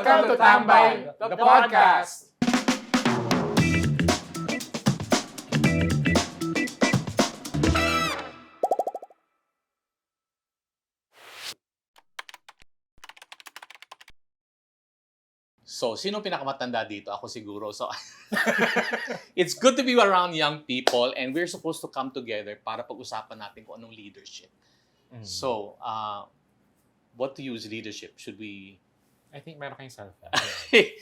Welcome to Tambay, the podcast! So, sino pinakamatanda dito? Ako siguro. So, it's good to be around young people and we're supposed to come together para pag-usapan natin kung anong leadership. So, what to use leadership? Should we... I think meron kayong self-help.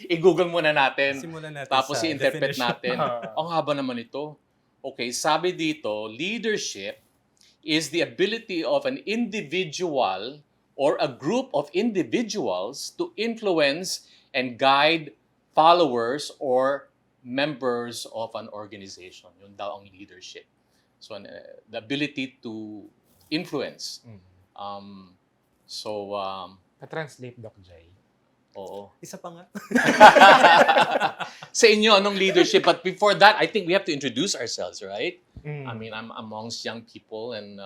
I-google muna natin. Simulan natin Tapos sa i-interpret definition. natin. Ang haba naman ito. Okay, sabi dito, leadership is the ability of an individual or a group of individuals to influence and guide followers or members of an organization. Yun daw ang leadership. So, the ability to influence. Pa-translate, Doc Jay. Oo. Isa pa nga. Sa inyo, anong leadership? But before that, I think we have to introduce ourselves, right? I mean, I'm amongst young people and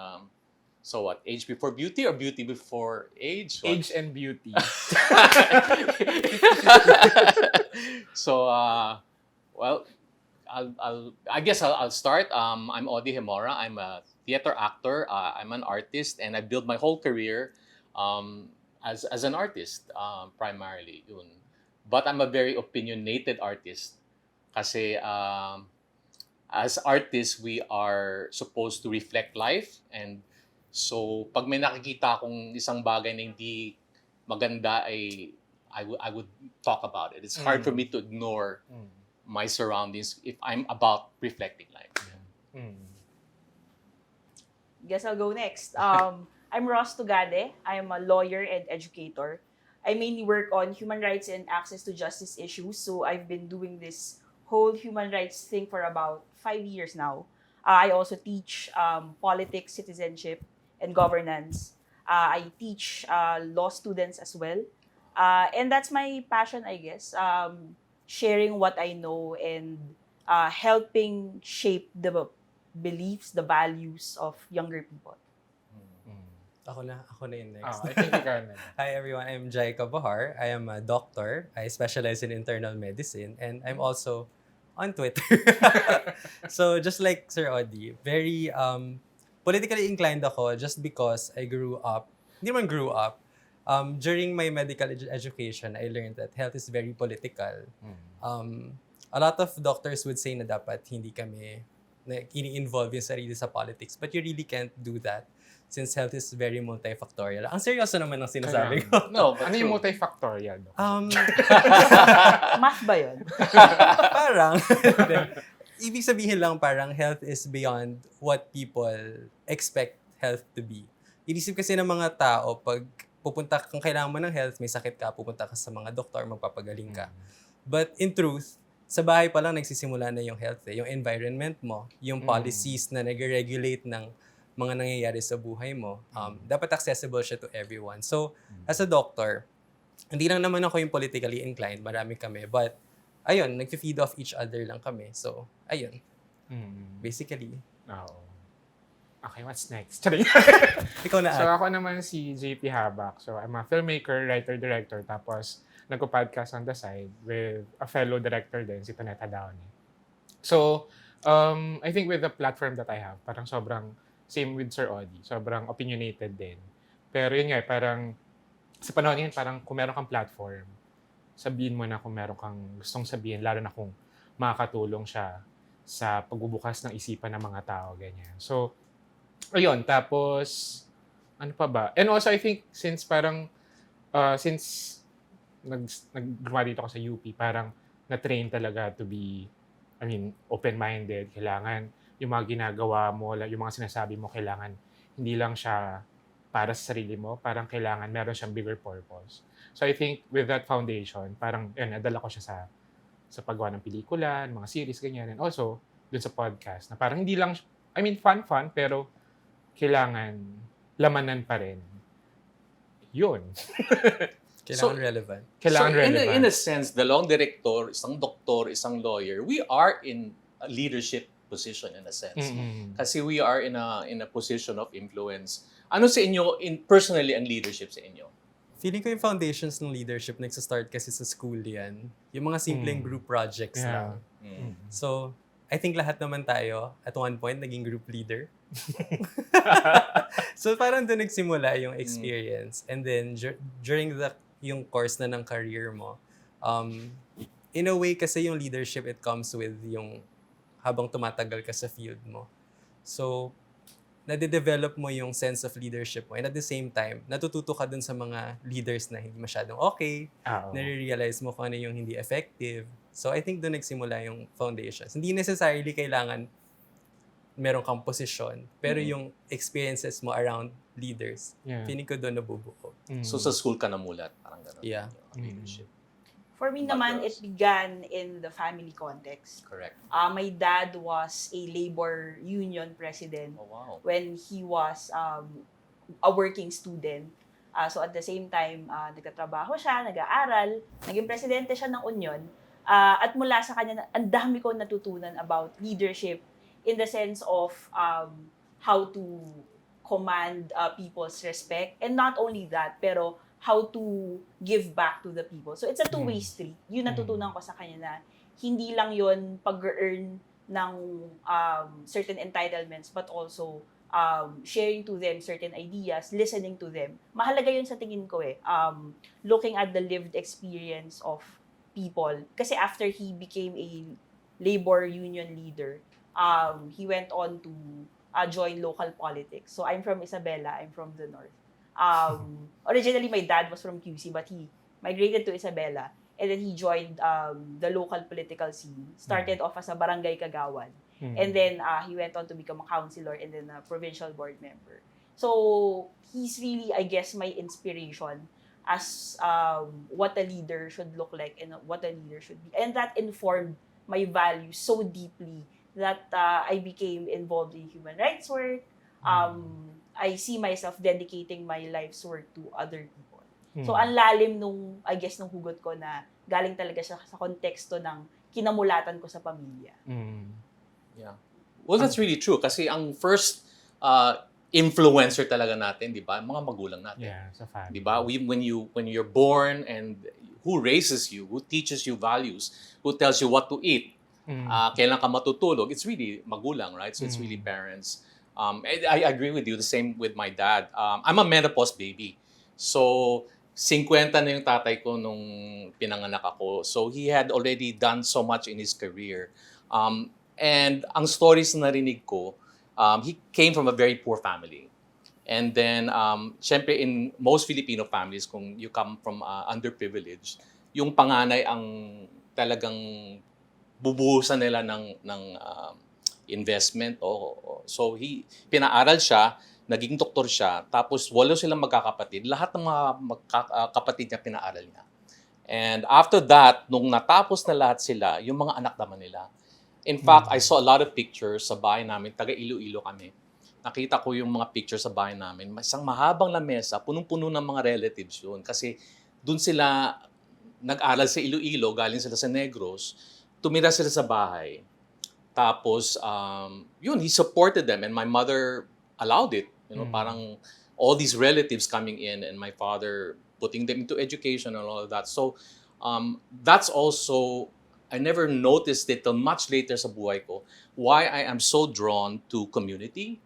so what? Age before beauty or beauty before age? What? Age and beauty. So, well, I guess I'll start. I'm Audie Hemora. I'm a theater actor. I'm an artist, and I built my whole career as an artist primarily. Yun. But I'm a very opinionated artist. Kasi as artists, we are supposed to reflect life, and so pag may nakikita akong isang bagay na hindi maganda, I would talk about it. It's hard for me to ignore my surroundings if I'm about reflecting life. Guess I'll go next. I'm Ross Tugade. I'm a lawyer and educator. I mainly work on human rights and access to justice issues. So I've been doing this whole human rights thing for about 5 years now. I also teach politics, citizenship, and governance. I teach law students as well. And that's my passion, I guess. Sharing what I know and helping shape the beliefs, the values of younger people. Ako na yun next. I think ikaw na. Hi everyone, I'm Jai Kabahar. I am a doctor. I specialize in internal medicine and I'm also on Twitter. So just like Sir Audie, very politically inclined ako just because I grew up, hindi man grew up, during my medical education, I learned that health is very political. A lot of doctors would say na dapat hindi kami ini-involve yung sarili sa politics, but you really can't do that since health is very multifactorial. Ang seryoso naman ng sinasabi ko. No, but Ano yung true. multifactorial, Doc? Math ba yun? Parang, ibig sabihin lang parang health is beyond what people expect health to be. Inisip kasi ng mga tao, pag pupunta kung kailangan mo ng health, may sakit ka, pupunta ka sa mga doktor, magpapagaling ka. But in truth, sa bahay pa lang nagsisimula na yung health, yung environment mo, yung policies na nag-regulate ng mga nangyayari sa buhay mo, dapat accessible siya to everyone. So, as a doctor, hindi lang naman ako yung politically inclined, marami kami, but ayun, nag-feed off each other lang kami. So, ayun. Basically. Oo. Okay, what's next? Charing. Ikaw na, So ako naman si JP Habak. So I'm a filmmaker, writer, director. Tapos nagpo-podcast on the side with a fellow director din, si Tonetta Downey. So I think with the platform that I have, parang sobrang same with Sir Audie. Sobrang opinionated din. Pero yun nga, parang sa panahon ngayon, parang kung meron kang platform, sabihin mo na kung meron kang gustong sabihin, lalo na kung makakatulong siya sa pagbubukas ng isipan ng mga tao, ganyan. So, ayun, tapos, ano pa ba? And also, I think, since parang, since nag-graduate ako sa UP, parang na-train talaga to be, open-minded. Kailangan, yung mga ginagawa mo, yung mga sinasabi mo, kailangan, hindi lang siya para sa sarili mo, parang kailangan, meron siyang bigger purpose. So, I think, with that foundation, parang, yun, nadala ko siya sa paggawa ng pelikula, mga series, ganyan. And also, dun sa podcast, na parang hindi lang, fun, pero kailangan lamanan pa rin. Yun. kailangan relevant. Kailangan so relevant. in a sense, dalawang director, isang doktor, isang lawyer, we are in a leadership position in a sense. Kasi we are in a position of influence. Ano sa inyo, personally, ang leadership sa inyo? Feeling ko yung foundations ng leadership nagsa-start kasi sa school yan. Yung mga simpleng group projects Yeah. lang. Mm. So, I think lahat naman tayo, at one point, naging group leader. So, parang doon nagsimula yung experience. And then, during yung course na ng career mo, in a way kasi yung leadership, it comes with yung habang tumatagal ka sa field mo. So, nade-develop mo yung sense of leadership mo. And at the same time, natututo ka dun sa mga leaders na hindi masyadong okay, Oo. nare-realize mo kung ano yung hindi effective. So, I think doon nagsimula yung foundations. Hindi necessarily kailangan meron kang posisyon, pero yung experiences mo around leaders, Yeah. feeling ko doon nabubuo. So sa school ka namulat, parang gano'n. Yeah. Yung leadership. For me naman, it began in the family context. Correct. My dad was a labor union president Oh, wow. when he was a working student. So at the same time, nagtatrabaho siya, nag-aaral, naging presidente siya ng union. At mula sa kanya, ang dami ko natutunan about leadership in the sense of how to command people's respect. And not only that, pero how to give back to the people. So it's a two-way street. Yun natutunan ko sa kanya na hindi lang yun pag-earn ng certain entitlements, but also sharing to them certain ideas, listening to them. Mahalaga yun sa tingin ko eh. Looking at the lived experience of people. Kasi after he became a labor union leader, he went on to join local politics. So I'm from Isabela, I'm from the north. Originally, my dad was from QC, but he migrated to Isabela. And then he joined the local political scene. Started off as a barangay kagawad. And then he went on to become a councilor and then a provincial board member. So he's really, I guess, my inspiration as what a leader should look like and what a leader should be. And that informed my values so deeply that I became involved in human rights work. I see myself dedicating my life's work to other people. So, ang lalim nung, I guess, nung hugot ko na galing talaga siya sa konteksto ng kinamulatan ko sa pamilya. Yeah. Well, that's really true. Kasi ang first influencer talaga natin, di ba? Mga magulang natin. Yeah, sa family. Di ba? When you're born and who raises you, who teaches you values, who tells you what to eat, kailan ka matutulog, it's really magulang, right? So it's really parents. I agree with you, the same with my dad. I'm a menopause baby. So, 50 na yung tatay ko nung pinanganak ako. So, he had already done so much in his career. And ang stories na narinig ko, he came from a very poor family. And then, syempre, in most Filipino families, kung you come from underprivileged, yung panganay ang talagang bubuhusan nila ng investment. So, pinaaral siya, naging doktor siya, tapos 8 silang magkakapatid. Lahat ng mga kapatid niya pinaaral niya. And after that, nung natapos na lahat sila, yung mga anak naman nila. In fact, I saw a lot of pictures sa bahay namin, taga Iloilo kami. Nakita ko yung mga pictures sa bahay namin. Isang mahabang lamesa, punong-puno ng mga relatives yun. Kasi dun sila nag-aral sa Iloilo, galing sila sa Negros, tumira sila sa bahay. Tapos, yun, he supported them and my mother allowed it. You know, parang all these relatives coming in and my father putting them into education and all of that. So, that's also, I never noticed it till much later sa buhay ko, why I am so drawn to community.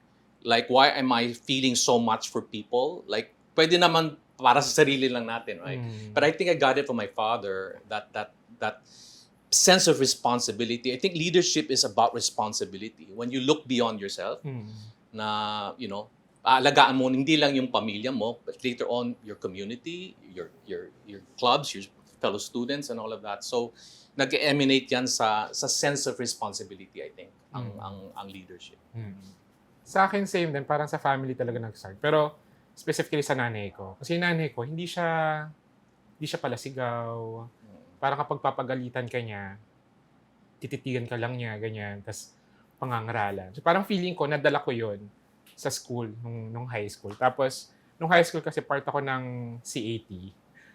Like, why am I feeling so much for people? Like, pwede naman para sa sarili lang natin, right? But I think I got it from my father, that sense of responsibility. I think leadership is about responsibility. When you look beyond yourself, na, you know, aalagaan mo hindi lang yung pamilya mo, but later on your community, your clubs, your fellow students and all of that. So nag-emanate yan sa sense of responsibility, I think, ang leadership. Sa akin, same din. Parang sa family talaga nag-start. Pero specifically sa nanay ko. Kasi yung nanay ko, hindi siya palasigaw. Parang kapag papagalitan ka niya, tititigan ka lang niya, ganyan. Tapos pangangaralan. So parang feeling ko, nadala ko yun sa school, nung high school. Tapos, nung high school kasi part ako ng CAT.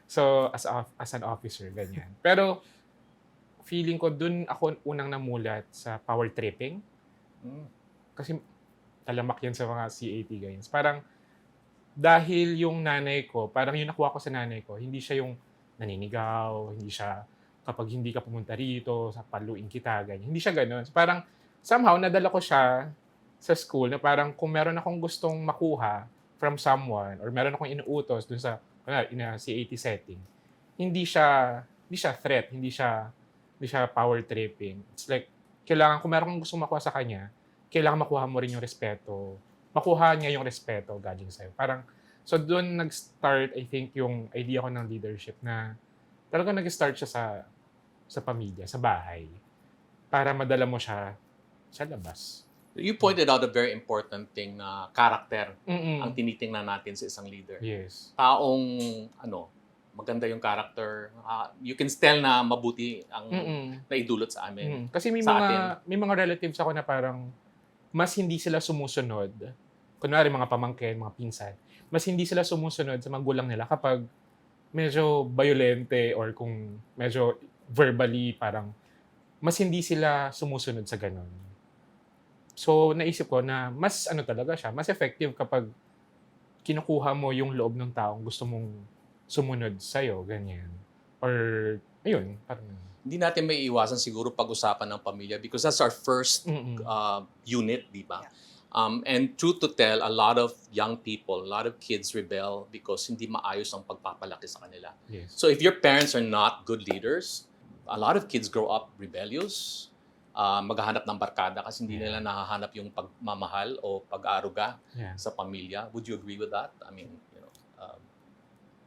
So, as an officer, ganyan. Pero, feeling ko, dun ako unang namulat sa power tripping. Kasi, talamak yan sa mga CAT, ganyan. Parang, dahil yung nanay ko, parang yung nakuha ko sa nanay ko, hindi siya yung naninigaw, hindi siya kapag hindi ka pumunta rito, sa paluin kita, ganyan. Hindi siya gano'n. So, parang somehow nadala ko siya sa school na parang kung meron akong gustong makuha from someone or meron akong inuutos dun sa in a CAT setting, hindi siya threat, hindi siya power tripping. It's like kailangan kung meron kang gustong makuha sa kanya, kailangan makuha mo rin yung respeto. Makuha niya yung respeto galing sa'yo. Parang, so doon nag-start, I think, yung idea ko ng leadership na talaga nag-start siya sa pamilya, sa bahay, para madala mo siya sa labas. You pointed out a very important thing na character ang Mm-mm. tinitingnan natin sa isang leader. Yes. Taong, maganda yung character. You can tell na mabuti ang Mm-mm. naidulot sa amin. Kasi may Sa may mga relatives ako na parang mas hindi sila sumusunod. Kunwari mga pamangkin, mga pinsan, mas hindi sila sumusunod sa magulang nila kapag medyo violente or kung medyo verbally parang mas hindi sila sumusunod sa ganun. So naisip ko na mas talaga siya, mas effective kapag kinukuha mo yung loob ng taong gusto mong sumunod sa'yo, ganyan. Or, ayun, parang Hindi natin may iwasan siguro pag-usapan ng pamilya because that's our first unit, di ba? And truth to tell, a lot of young people, a lot of kids rebel because hindi maayos ang pagpapalaki sa kanila. yes. So if your parents are not good leaders, a lot of kids grow up rebellious, maghahanap ng barkada kasi hindi nila nahahanap yung pagmamahal o pag-aaruga Yeah. sa pamilya. Would you agree with that? I mean,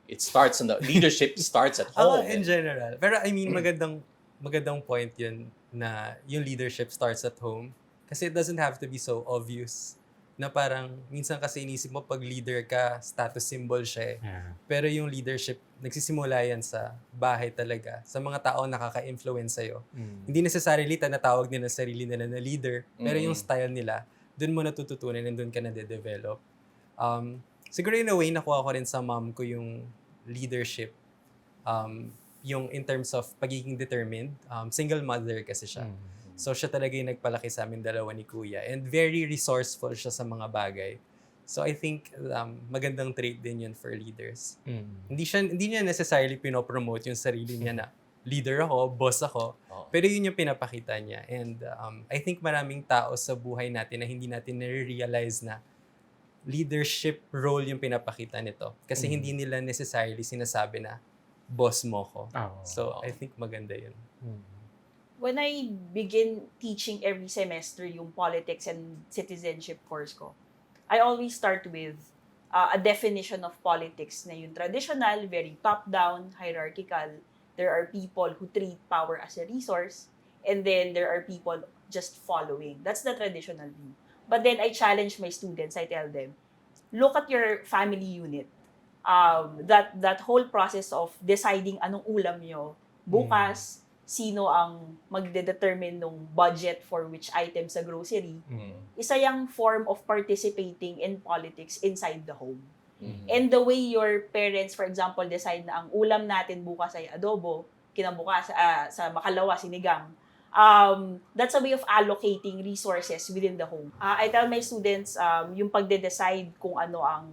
it starts in the leadership starts at home. In general. Pero I mean, magandang point yun na yung leadership starts at home. Kasi it doesn't have to be so obvious na parang minsan kasi inisip mo pag leader ka, status symbol siya eh. Yeah. Pero yung leadership, nagsisimula yan sa bahay talaga. Sa mga tao nakaka-influence sa'yo. Hindi necessarily tinatawag nila sarili nila na leader, pero yung style nila, dun mo natututunan and dun ka na-develop. Siguro in a way, nakuha ko rin sa mom ko yung leadership. Yung in terms of pagiging determined. Single mother kasi siya. So siya talaga yung nagpalaki sa amin dalawa ni Kuya. And very resourceful siya sa mga bagay. So I think magandang trait din yun for leaders. Hindi niya necessarily pinopromote yung sarili niya na leader ako, boss ako. Oo. Pero yun yung pinapakita niya. And I think maraming tao sa buhay natin na hindi natin nare-realize na leadership role yung pinapakita nito. Kasi hindi nila necessarily sinasabi na boss mo ko. Oh. So I think maganda yun. When I begin teaching every semester yung politics and citizenship course ko, I always start with a definition of politics na yung traditional, very top-down, hierarchical. There are people who treat power as a resource, and then there are people just following. That's the traditional view. But then I challenge my students, I tell them, look at your family unit. That whole process of deciding anong ulam nyo, bukas, sino ang magde-determine ng budget for which item sa grocery, isa yung form of participating in politics inside the home. And the way your parents, for example, decide na ang ulam natin bukas ay adobo, kinabukas sa makalawa, sinigang, that's a way of allocating resources within the home. I tell my students, yung pagde-decide kung ano ang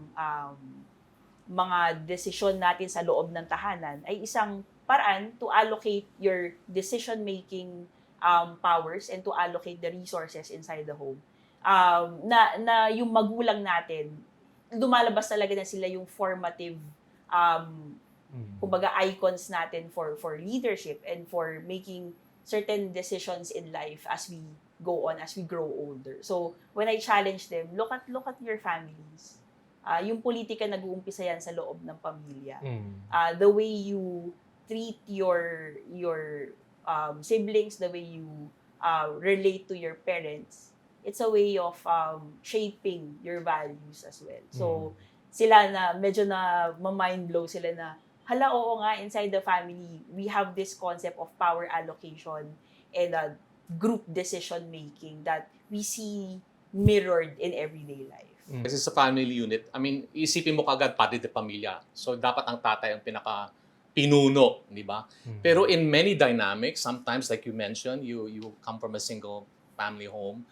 mga desisyon natin sa loob ng tahanan ay isang paraan to allocate your decision-making powers and to allocate the resources inside the home. Na yung magulang natin, lumalabas talaga na sila yung formative kumbaga icons natin for leadership and for making certain decisions in life as we go on, as we grow older. So, when I challenge them, look at your families. Yung politika nag-uumpisa yan sa loob ng pamilya. The way you treat your siblings, the way you relate to your parents, it's a way of shaping your values as well. So, sila na medyo na ma-mind blow sila na, hala, oo nga, inside the family, we have this concept of power allocation and group decision making that we see mirrored in everyday life. Kasi sa family unit, I mean, isipin mo kagad pati de pamilya. So dapat ang tatay ang pinuno, di ba? Pero in many dynamics, sometimes like you mentioned, you come from a single family home.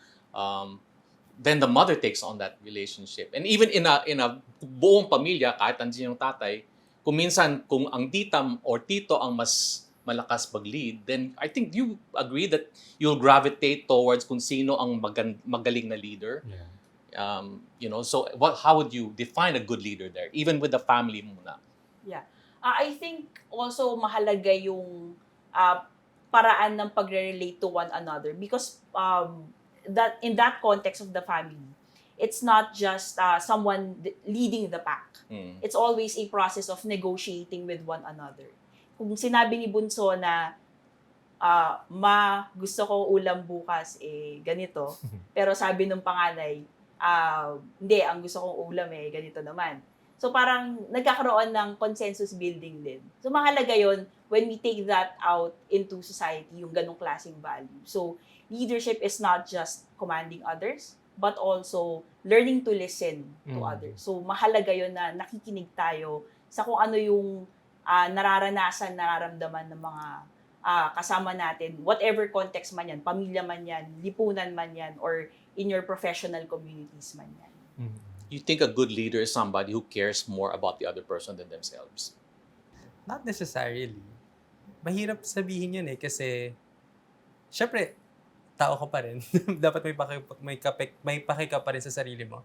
then the mother takes on that relationship. And even in a buong pamilya, kahit nandiyan yung tatay, kung minsan, kung ang tita or tito ang mas malakas mag-lead, then I think you agree that you'll gravitate towards kung sino ang magaling na leader. Yeah. So how would you define a good leader there, even with the family muna? Yeah. I think also mahalaga yung paraan ng pagre-relate to one another because that in that context of the family, it's not just someone leading the pack. It's always a process of negotiating with one another. Kung sinabi ni Bunso na gusto ko ulam bukas ganito, pero sabi ng panganay, hindi, ang gusto kong ulam ganito naman. So parang nagkakaroon ng consensus building din. So mahalaga yon when we take that out into society, yung ganong klaseng value. So leadership is not just commanding others, but also learning to listen to others. So mahalaga yon na nakikinig tayo sa kung ano yung nararanasan, nararamdaman ng mga kasama natin, whatever context man yan, pamilya man yan, lipunan man yan, or in your professional communities man yan. You think a good leader is somebody who cares more about the other person than themselves? Not necessarily. Mahirap sabihin yun kasi syempre, tao ka pa rin. Dapat may paki ka pa rin sa sarili mo.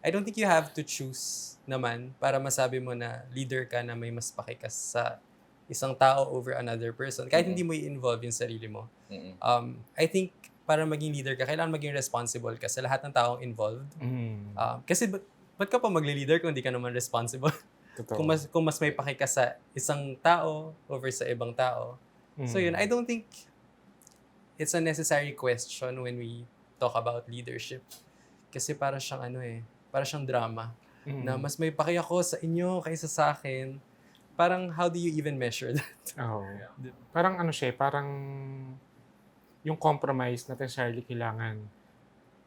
I don't think you have to choose naman para masabi mo na leader ka na may mas paki ka sa isang tao over another person. Kahit hindi mo i-involve yung sarili mo. I think para maging leader ka, kailangan maging responsible ka sa lahat ng taong involved. Kasi ba't ka pa magle-leader kung hindi ka naman responsible? Totoo. kung mas may paki ka sa isang tao over sa ibang tao. So yun, I don't think it's a necessary question when we talk about leadership. Kasi para siyang para siyang drama. Na mas may paki ako sa inyo kaysa sa akin. Parang how do you even measure that? Oh. Parang parang yung compromise na necessarily kailangan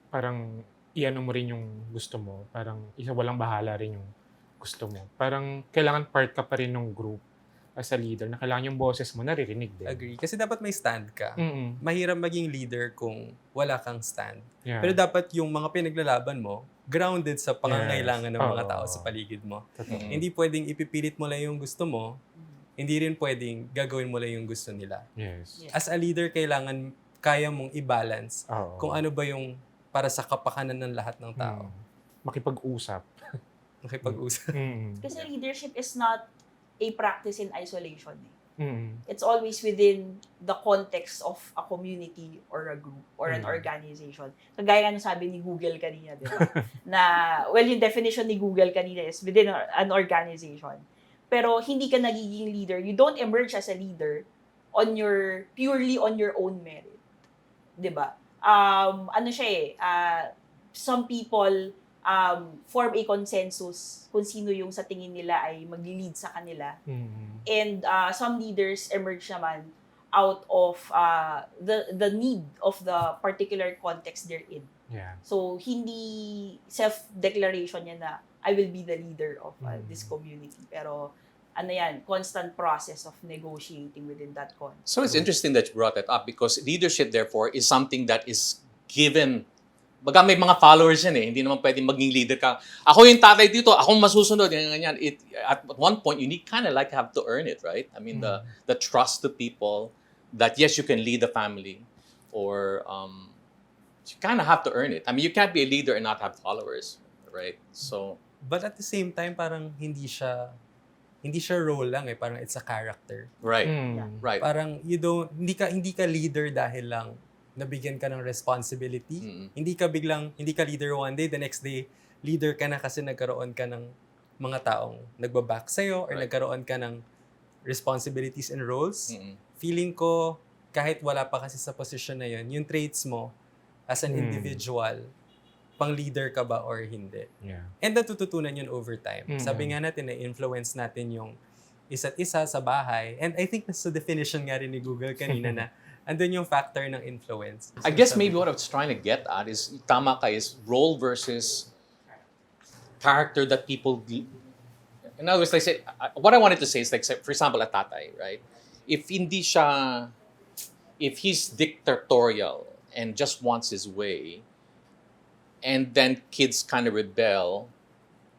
parang iano mo rin yung gusto mo. Parang walang bahala rin yung gusto mo. Parang kailangan part ka pa rin ng group as a leader na kailangan yung boses mo naririnig din. Agree. Kasi dapat may stand ka. Mahirap maging leader kung wala kang stand. Yeah. Pero dapat yung mga pinaglalaban mo, grounded sa pangangailangan ng mga Oo. tao sa paligid mo. Totoo. Hindi pwedeng ipipilit mo lang yung gusto mo. Hindi rin pwedeng gagawin mo lang yung gusto nila. Yes. Yeah. As a leader, kailangan kaya mong i-balance Oo. kung ano ba yung para sa kapakanan ng lahat ng tao. Makipag-usap. Makipag-usap. Kasi leadership is not a practice in isolation. Mm. It's always within the context of a community or a group or an organization. Kagaya nga ng sabi ni Google kanina, di ba? Yung definition ni Google kanina is within an organization. Pero hindi ka nagiging leader. You don't emerge as a leader purely on your own merit. Di ba? Some people form a consensus kung sino yung sa tingin nila ay mag-lead sa kanila. And some leaders emerge naman out of the need of the particular context they're in. Yeah. So, hindi self-declaration niya na I will be the leader of this community. Pero, constant process of negotiating within that context. So it's interesting that you brought that up because leadership, therefore, is something that is given. Baga may mga followers yan Hindi naman pwedeng maging leader ka. Ako yung tatay dito, akong masusunod. Ganyan. At one point, you need kind of have to earn it, right? I mean, the trust to people that, yes, you can lead the family. Or you kind of have to earn it. I mean, you can't be a leader and not have followers, right? So, But at the same time, parang hindi siya role lang parang it's a character. right. Yeah. Right. Parang hindi ka leader dahil lang nabigyan ka ng responsibility. Hindi ka leader one day, the next day leader ka na kasi nagkaroon ka ng mga taong nagbaback sa'yo or Right. nagkaroon ka ng responsibilities and roles. Mm-mm. Feeling ko kahit wala pa kasi sa position na yun, yung traits mo as an individual, pang leader ka ba or hindi. Yeah. And natututunan yun over time. Sabi nga natin na influence natin yung isa't isa sa bahay. And I think nasa definition nga rin ni Google kanina na andun yung factor ng influence. I guess maybe what I was trying to get at is, tama ka, is role versus character that people... In other words, what I wanted to say is, for example, a tatay, right? If he's dictatorial and just wants his way, and then kids kind of rebel,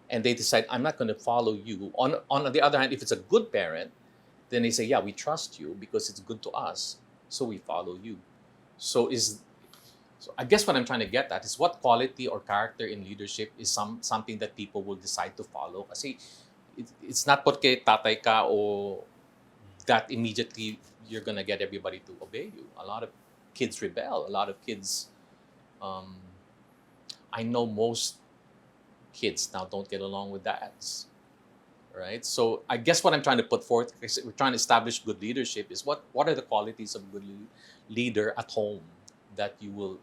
and they decide, I'm not going to follow you. On the other hand, if it's a good parent, then they say, yeah, we trust you because it's good to us, so we follow you. So I guess what I'm trying to get at is what quality or character in leadership is something that people will decide to follow. Kasi it's not porque tatay ka o that immediately you're gonna get everybody to obey you. A lot of kids rebel. A lot of kids, I know most kids now don't get along with dads, right? So I guess what I'm trying to put forth, is we're trying to establish good leadership, is what are the qualities of a good leader at home that you will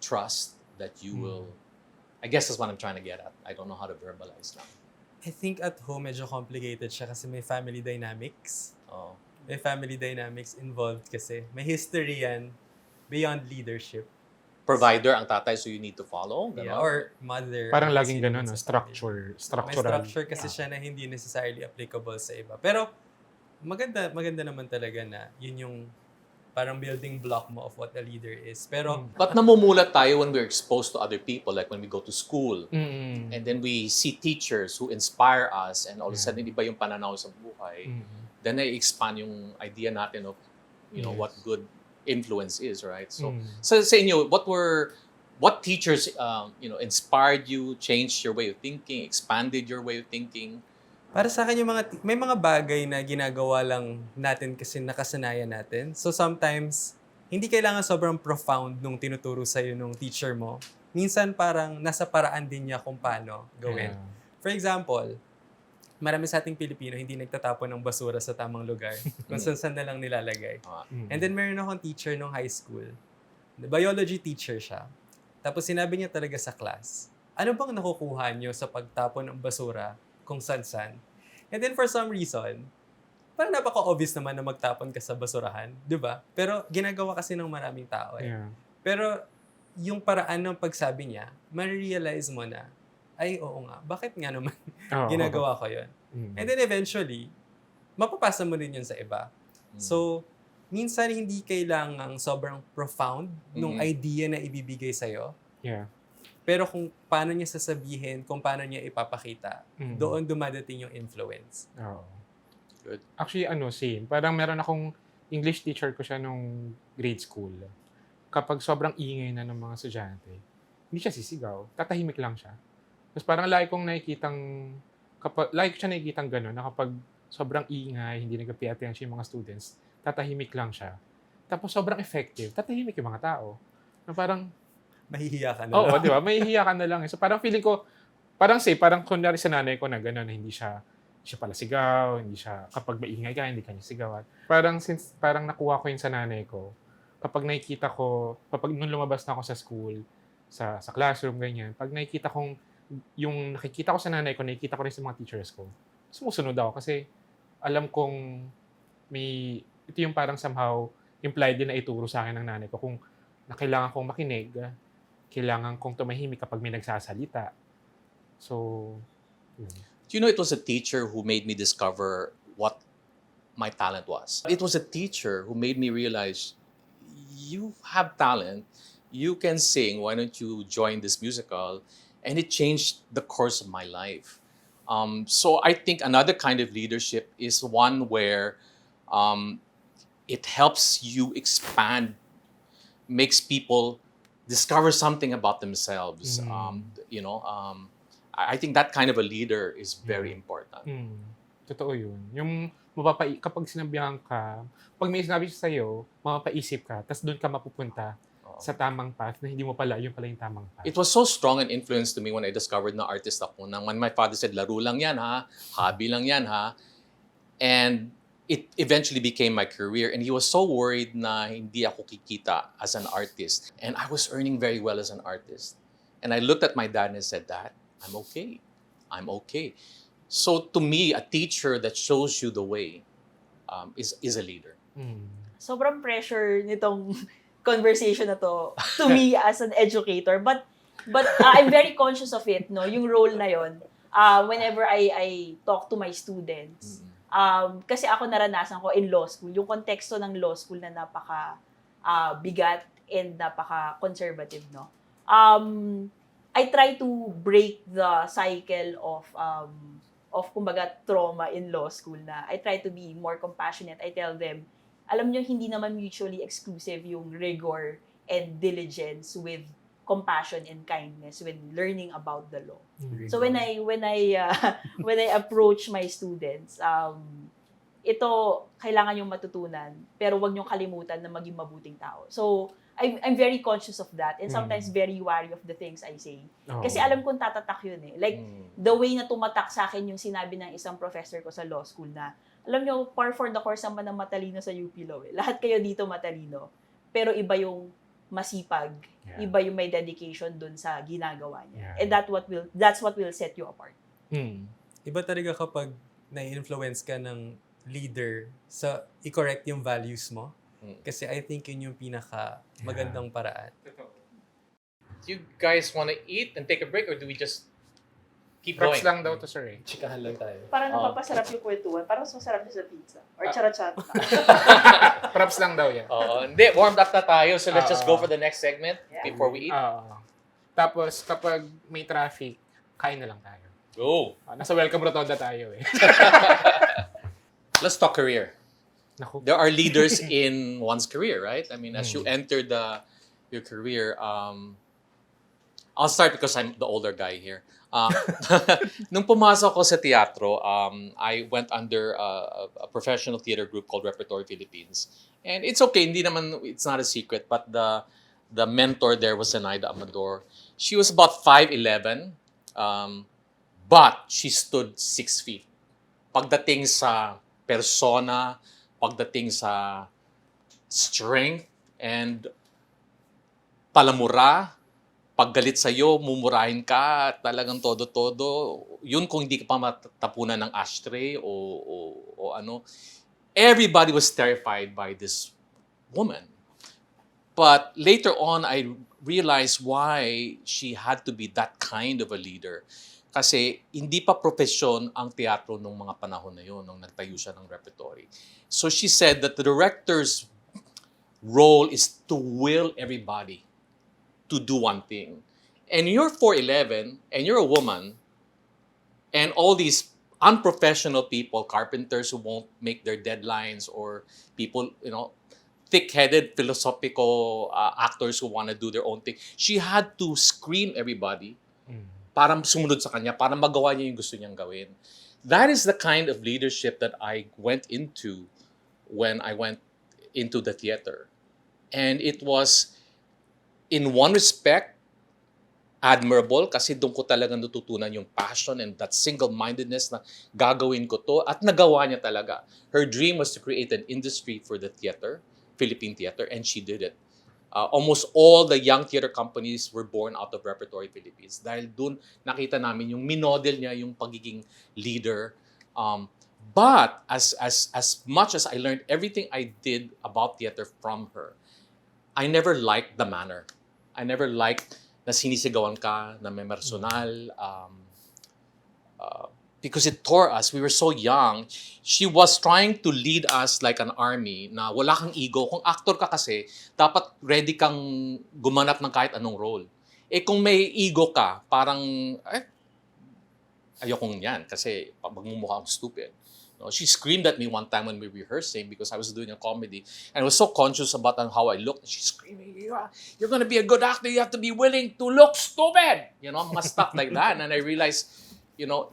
trust, that you will, I guess that's what I'm trying to get at. I don't know how to verbalize now. I think at home, medyo complicated siya kasi may family dynamics. Oh. May family dynamics involved kasi. May history yan beyond leadership. Provider ang tatay, so you need to follow. Yeah, Ganon. or mother. Parang ang laging sinunod ganun, no? sa family. May Structural. structure kasi siya na hindi necessarily applicable sa iba. Pero maganda naman talaga na yun yung parang building block mo of what a leader is. Pero But namumulat tayo when we're exposed to other people, like when we go to school, Mm. and then we see teachers who inspire us, and all of a Yeah. sudden, iba yung pananaw sa buhay. Mm. Then I-expand yung idea natin of, Yes. what good influence is, right? So, Mm. so sa inyo, what teachers, inspired you, changed your way of thinking, expanded your way of thinking? para sa akin yung may mga bagay na ginagawa lang natin kasi nakasanayan natin. So sometimes, hindi kailangan sobrang profound nung tinuturo sa'yo nung teacher mo. Minsan parang nasa paraan din niya kung paano gawin. Yeah. For example, marami sa ating Pilipino hindi nagtatapon ng basura sa tamang lugar. Kung saan na lang nilalagay. Mm. And then meron akong teacher nung high school. Biology teacher siya. Tapos sinabi niya talaga sa class, ano bang nakukuha niyo sa pagtapon ng basura kung san-san? And then for some reason, parang napaka-obvious naman na magtapon ka sa basurahan, di ba? Pero ginagawa kasi ng maraming tao eh. Yeah. Pero yung paraan ng pagsabi niya, ma-realize mo na, ay oo nga, bakit nga naman Oo. ginagawa ko yun? Mm. And then eventually, mapapasa mo rin yun sa iba. So, minsan hindi kailangang sobrang profound nung Mhm. idea na ibibigay sa'yo. Yeah. Pero kung paano niya sasabihin, kung paano niya ipapakita, Mm. doon dumadating yung influence. Oo. Good. Actually, same. Parang meron akong English teacher ko siya nung grade school. Kapag sobrang ingay na ng mga estudyante, hindi siya sisigaw. Tatahimik lang siya. Tapos parang lagi ko siya nakikitang gano'n, na kapag sobrang ingay, hindi nag-pay attention yung mga students, tatahimik lang siya. Tapos sobrang effective, tatahimik yung mga tao. Na parang, Mahihiya ka na oo, lang. di ba? Mahihiya ka na lang. So parang feeling ko, parang kunyari sa nanay ko na gano'n, na hindi siya pala sigaw, hindi siya, kapag maingay ka, hindi kanya sigawan. Parang nakuha ko yun sa nanay ko, kapag nung lumabas na ako sa school, sa classroom, ganyan, pag nakikita ko sa nanay ko, nakikita ko rin sa mga teachers ko, sumusunod ako kasi alam kong ito yung parang somehow implied din na ituro sa akin ng nanay ko kung na kailangan kong makinig, kailangan kong tumahimik kapag may nagsasalita. So, yun. Do you know it was a teacher who made me discover what my talent was? It was a teacher who made me realize, you have talent, you can sing, why don't you join this musical? And it changed the course of my life. So I think another kind of leadership is one where it helps you expand, makes people discover something about themselves. I think that kind of a leader is very important. Totoo yun. Yung kapag sinabihan ka, pag may sinabi siya sa'yo, mapapaisip ka, tapos doon ka mapupunta sa tamang path na hindi mo pala, yun pala yung tamang path. It was so strong an influence to me when I discovered na artist ako. Nang when my father said, laro lang yan ha, hobby lang yan ha. And it eventually became my career. And he was so worried na hindi ako kikita as an artist. And I was earning very well as an artist. And I looked at my dad and I said, Dad, I'm okay. I'm okay. So to me, a teacher that shows you the way is a leader. Sobrang pressure nitong conversation na to me as an educator. But I'm very conscious of it, no? Yung role na yon. Whenever I talk to my students. Kasi ako naranasan ko in law school, yung konteksto ng law school na napaka bigat and napaka conservative, no? I try to break the cycle of kumbaga trauma in law school na I try to be more compassionate. I tell them, alam nyo, hindi naman mutually exclusive yung rigor and diligence with compassion and kindness when learning about the law. So when I when I approach my students, ito kailangan yung matutunan, pero wag niyong kalimutan na maging mabuting tao. So I'm very conscious of that and sometimes very wary of the things I say. Kasi alam kong tatatak yun eh. Like, the way na tumatak sa akin yung sinabi ng isang professor ko sa law school na, alam nyo, par for the course naman ng matalino sa UP Law eh. Lahat kayo dito matalino. Pero iba yung masipag, iba yung may dedication dun sa ginagawa niya. And that's what will set you apart. Iba talaga kapag na-influence ka ng leader sa i-correct yung values mo. Kasi I think yun yung pinaka magandang paraan. Do you guys want to eat and take a break or do we just keep Props going? lang daw to, sir. Chikahan lang tayo. Parang napapasarap yung kwentuhan. Parang mas masarap sa pizza. Or charachat. Props lang daw yan. Hindi, warmed up na tayo. So let's just go for the next segment before we eat. Tapos, kapag may traffic, kain na lang tayo. Go. Nasa welcome rotonda tayo eh. Let's talk career. Naku. There are leaders in one's career, right? I mean, as you enter your career, I'll start because I'm the older guy here. Nung pumasok ko sa teatro, I went under a professional theater group called Repertory Philippines. And it's okay, it's not a secret, but the mentor there was Zenaida Amador. She was about 5'11", but she stood 6 feet. Pagdating sa persona, pagdating sa strength and palamura, paggalit sa'yo, mumurahin ka, talagang todo-todo. Yun kung hindi ka pa matapunan ng ashtray o ano. Everybody was terrified by this woman. But later on, I realized why she had to be that kind of a leader. Kasi hindi pa profesyon ang teatro nung mga panahon na yun, nung nagtayo siya ng repertory. So she said that the director's role is to will everybody to do one thing. And you're 4'11", and you're a woman, and all these unprofessional people, carpenters who won't make their deadlines, or people, thick-headed, philosophical actors who want to do their own thing. She had to screen everybody para sumunod sa kanya, para magawa niya yung gusto niyang gawin. That is the kind of leadership that I went into when I went into the theater. And it was, in one respect, admirable kasi doon ko talaga natutunan yung passion and that single-mindedness na gagawin ko to at nagawa niya talaga. Her dream was to create an industry for the theater, Philippine theater, and she did it. Almost all the young theater companies were born out of Repertory Philippines. Dahil doon nakita namin yung minodel niya yung pagiging leader. But as much as I learned everything I did about theater from her, I never liked the manner. I never liked na sinisigawan ka, na may personal, because it tore us. We were so young. She was trying to lead us like an army na wala kang ego. Kung actor ka kasi, dapat ready kang gumanap ng kahit anong role. Kung may ego ka, parang, ayokong yan kasi magmumukha akong stupid. No, she screamed at me one time when we were rehearsing because I was doing a comedy. And I was so conscious about how I looked. She's screaming, you're going to be a good actor. You have to be willing to look stupid. Mga stuff like that. And I realized,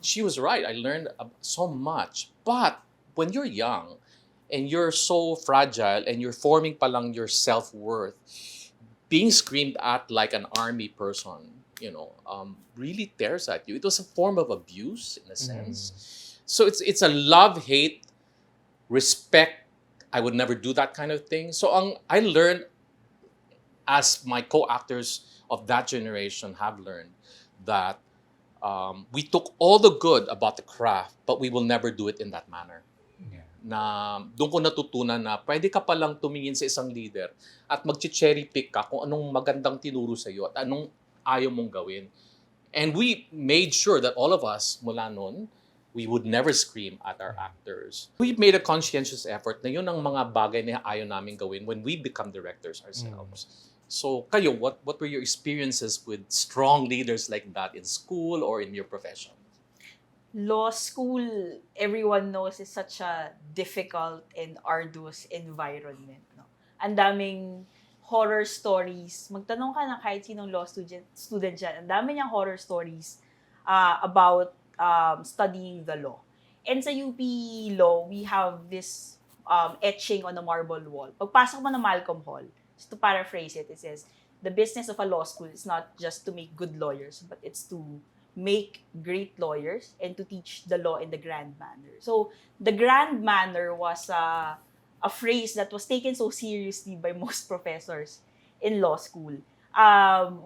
she was right. I learned so much. But when you're young and you're so fragile and you're forming pa lang your self-worth, being screamed at like an army person, really tears at you. It was a form of abuse in a sense. So it's a love-hate, respect. I would never do that kind of thing. So I learned, as my co-actors of that generation have learned, that we took all the good about the craft, but we will never do it in that manner. Yeah. Na doon ko natutunan na pwede ka palang tumingin sa isang leader at mag-cherry pick ka kung anong magandang tinuro sa iyo at anong ayaw mong gawin. And we made sure that all of us mula noon, we would never scream at our actors. We made a conscientious effort na yun ang mga bagay na ayaw namin gawin when we become directors ourselves. So, kayo, what were your experiences with strong leaders like that in school or in your profession? Law school, everyone knows, is such a difficult and arduous environment. No? Ang daming horror stories. Magtanong ka ng kahit sinong law student dyan. Ang dami niyang horror stories about studying the law. And sa UP Law, we have this etching on a marble wall. Pagpasok mo ng Malcolm Hall, just to paraphrase it, it says, the business of a law school is not just to make good lawyers, but it's to make great lawyers and to teach the law in the grand manner. So, the grand manner was a phrase that was taken so seriously by most professors in law school.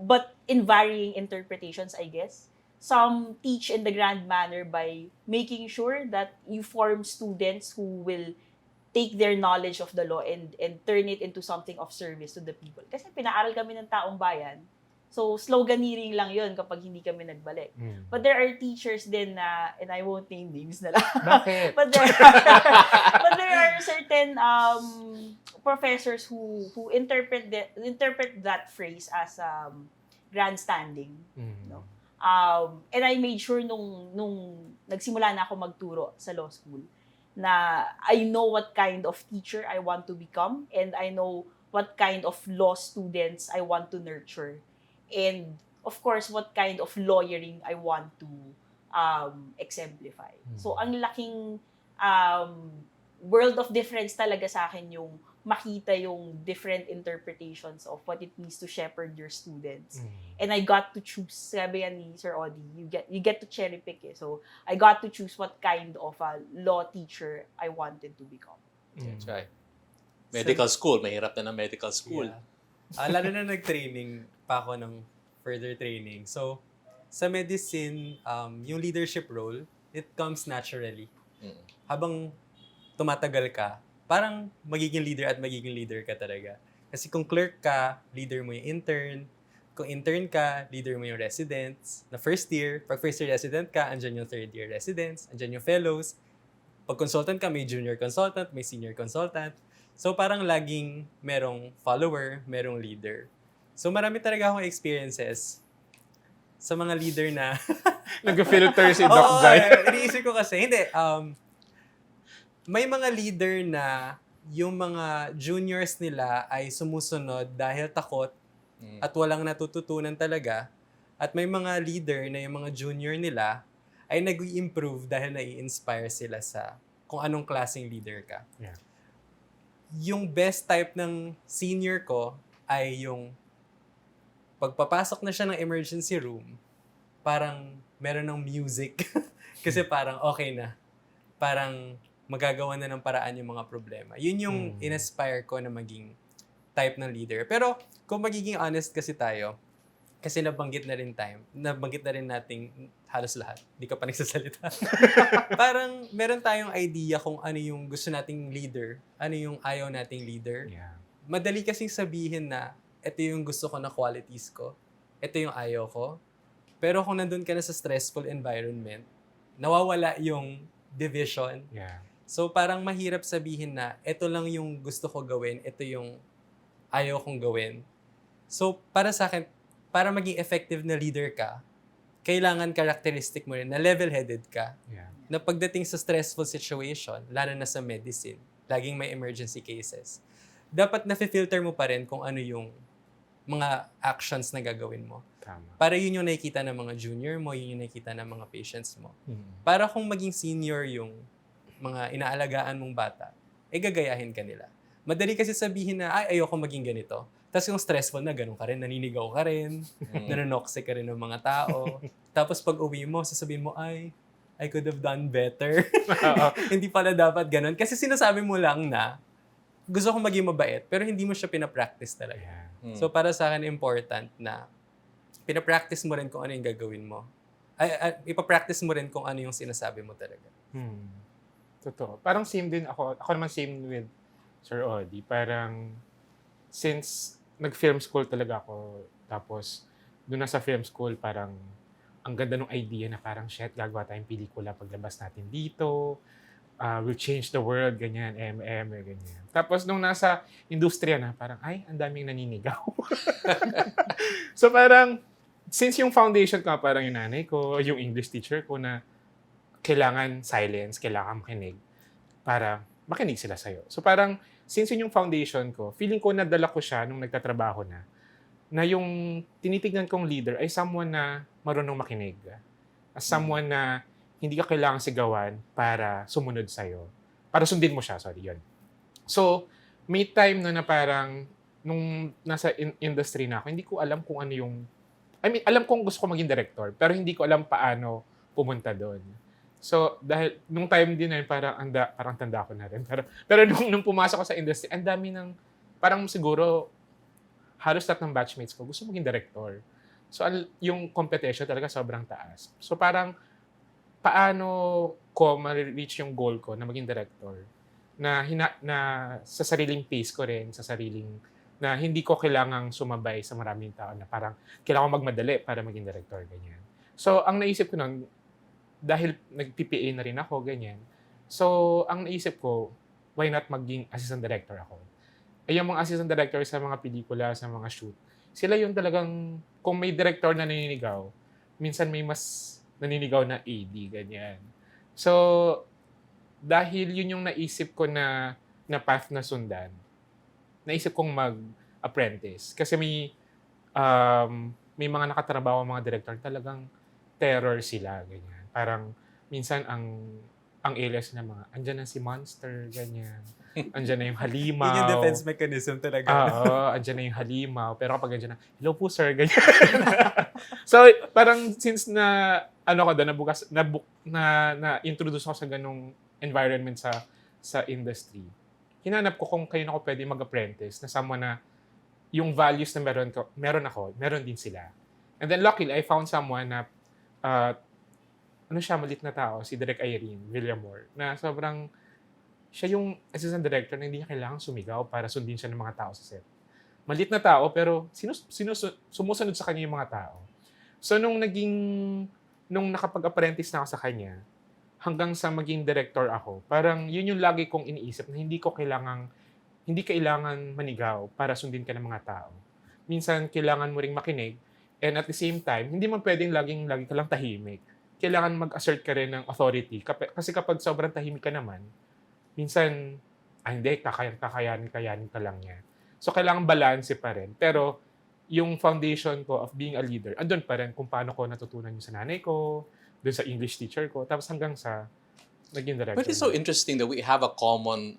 But in varying interpretations, I guess. Some teach in the grand manner by making sure that you form students who will take their knowledge of the law and turn it into something of service to the people. Kasi pinaaral kami ng taong bayan. So, sloganeering lang yun kapag hindi kami nagbalik. But there are teachers din na, and I won't name names na lang. Bakit? but there are certain professors who interpret that phrase as grandstanding. No? And I made sure nung nagsimula na ako magturo sa law school na I know what kind of teacher I want to become and I know what kind of law students I want to nurture. And of course, what kind of lawyering I want to exemplify. So, ang laking world of difference talaga sa akin yung makita yung different interpretations of what it means to shepherd your students. And I got to choose, sabi yan ni Sir Odi, you get to cherry pick eh. So, I got to choose what kind of a law teacher I wanted to become. That's right. Medical school, mahirap na ng medical school. Yeah. Lalo na nag-training pa ako ng further training. So, sa medicine, yung leadership role, it comes naturally. Habang tumatagal ka, parang magiging leader ka talaga. Kasi kung clerk ka, leader mo yung intern. Kung intern ka, leader mo yung residents. Na first year, pag first year resident ka, andyan yung third year residents, andyan yung fellows. Pag consultant ka, may junior consultant, may senior consultant. So parang laging merong follower, merong leader. So marami talaga akong experiences sa mga leader na... Nag-filter si Doc Jai. Iniisip ko kasi, hindi, may mga leader na yung mga juniors nila ay sumusunod dahil takot at walang natututunan talaga. At may mga leader na yung mga junior nila ay nag-improve dahil nai-inspire sila sa kung anong klaseng leader ka. Yeah. Yung best type ng senior ko ay yung pagpapasok na siya ng emergency room, parang meron ng music. Kasi parang okay na. Parang magagawa na ng paraan yung mga problema. Yun yung in-aspire ko na maging type ng leader. Pero kung magiging honest kasi tayo, kasi nabanggit na rin nating halos lahat. Hindi ka pa nagsasalita. Parang meron tayong idea kung ano yung gusto nating leader, ano yung ayaw nating leader. Yeah. Madali kasing sabihin na ito yung gusto ko na qualities ko, ito yung ayaw ko. Pero kung nandun ka na sa stressful environment, nawawala yung division. Yeah. So parang mahirap sabihin na ito lang yung gusto ko gawin, ito yung ayaw kong gawin. So para sa akin, para maging effective na leader ka, kailangan characteristic mo rin na level-headed ka. Yeah. Na pagdating sa stressful situation, lalo na sa medicine, laging may emergency cases, dapat na-filter mo pa rin kung ano yung mga actions na gagawin mo. Tama. Para yun yung nakikita ng mga junior mo, yun yung nakikita ng mga patients mo. Para kung maging senior yung mga inaalagaan mong bata, gagayahin ka nila. Madali kasi sabihin na, ay, ayoko maging ganito. Tapos yung stressful na, ganun ka rin, naninigaw ka rin, nanonoxe ka rin ng mga tao. Tapos pag uwi mo, sasabihin mo, ay, I could have done better. Hindi pala dapat ganun. Kasi sinasabi mo lang na, gusto kong maging mabait, pero hindi mo siya pinapractice talaga. Yeah. So para sa akin, important na pinapractice mo rin kung ano yung gagawin mo. Ipapractice mo rin kung ano yung sinasabi mo talaga. Totoo. Parang same din ako. Ako naman same with Sir Odi. Parang since nag-film school talaga ako, tapos doon na sa film school, parang ang ganda ng idea na parang, shit, gagawa tayong pelikula paglabas natin dito. will change the world, ganyan, ganyan. Tapos nung nasa industriya na, parang, ay, ang daming naninigaw. So parang, since yung foundation ko, parang yung nanay ko, yung English teacher ko na kailangan silence, kailangan makinig para makinig sila sa'yo. So parang, since yun yung foundation ko, feeling ko nadala ko siya nung nagtatrabaho na yung tinitignan kong leader ay someone na marunong makinig. As someone na hindi ka kailangan sigawan para sumunod sa'yo. Para sundin mo siya, sorry, yun. So, may time na parang, nung nasa industry na ako, hindi ko alam kung ano yung, I mean, alam kong gusto ko maging director, pero hindi ko alam paano pumunta doon. So, dahil, nung time din na yun, parang tanda ko na rin. Pero nung pumasok ko sa industry, ang dami ng, parang siguro, halos lahat ng batchmates ko, gusto maging director. So, yung competition talaga sobrang taas. So, parang, paano ko ma-reach yung goal ko na maging director? Na sa sariling pace ko rin, sa sariling, na hindi ko kailangang sumabay sa maraming tao na parang kailangan ko magmadali para maging director, ganyan. So, ang naisip ko nun, dahil nag-PPA na rin ako, ganyan. So, ang naisip ko, why not maging assistant director ako? Ay, yung mga assistant director sa mga pelikula, sa mga shoot, sila yung talagang, kung may director na naninigaw, minsan may mas naninigaw na AD, ganyan. So, dahil yun yung naisip ko na path na sundan, naisip kong mag-apprentice. Kasi may mga nakatrabaho mga director talagang terror sila, ganyan. Parang, minsan ang alias na mga, andyan na si Monster, ganyan. Andyan na yung halimaw. Yun yung defense mechanism talaga. Oo, andyan na yung halimaw. Pero kapag andyan na, hello po sir, ganyan. So, parang since na, na-introduce ako sa ganung environment sa industry, hinanap ko kung kayo na ako pwede mag-apprentice na someone na yung values na meron din sila. And then luckily, I found someone na, malit na tao, si Direk Irene Villamor, na sobrang, siya yung assistant director na hindi niya kailangang sumigaw para sundin siya ng mga tao sa set. Malit na tao, pero sumusunod sa kanya yung mga tao. So, nung nakapag-apprentice na ako sa kanya, hanggang sa maging director ako, parang yun yung lagi kong iniisip na hindi kailangan manigaw para sundin ka ng mga tao. Minsan, kailangan mo ring makinig, and at the same time, hindi man pwedeng lagi ka lang tahimik. Kailangan mag-assert ka rin ng authority. Kasi kapag sobrang tahimik ka naman, minsan, hindi, kakayanin ka lang niya. So, kailangan balance pa rin. Pero, yung foundation ko of being a leader, andun pa rin kung paano ko natutunan yung sa nanay ko, dun sa English teacher ko, tapos hanggang sa naging director. But it's so interesting that we have a common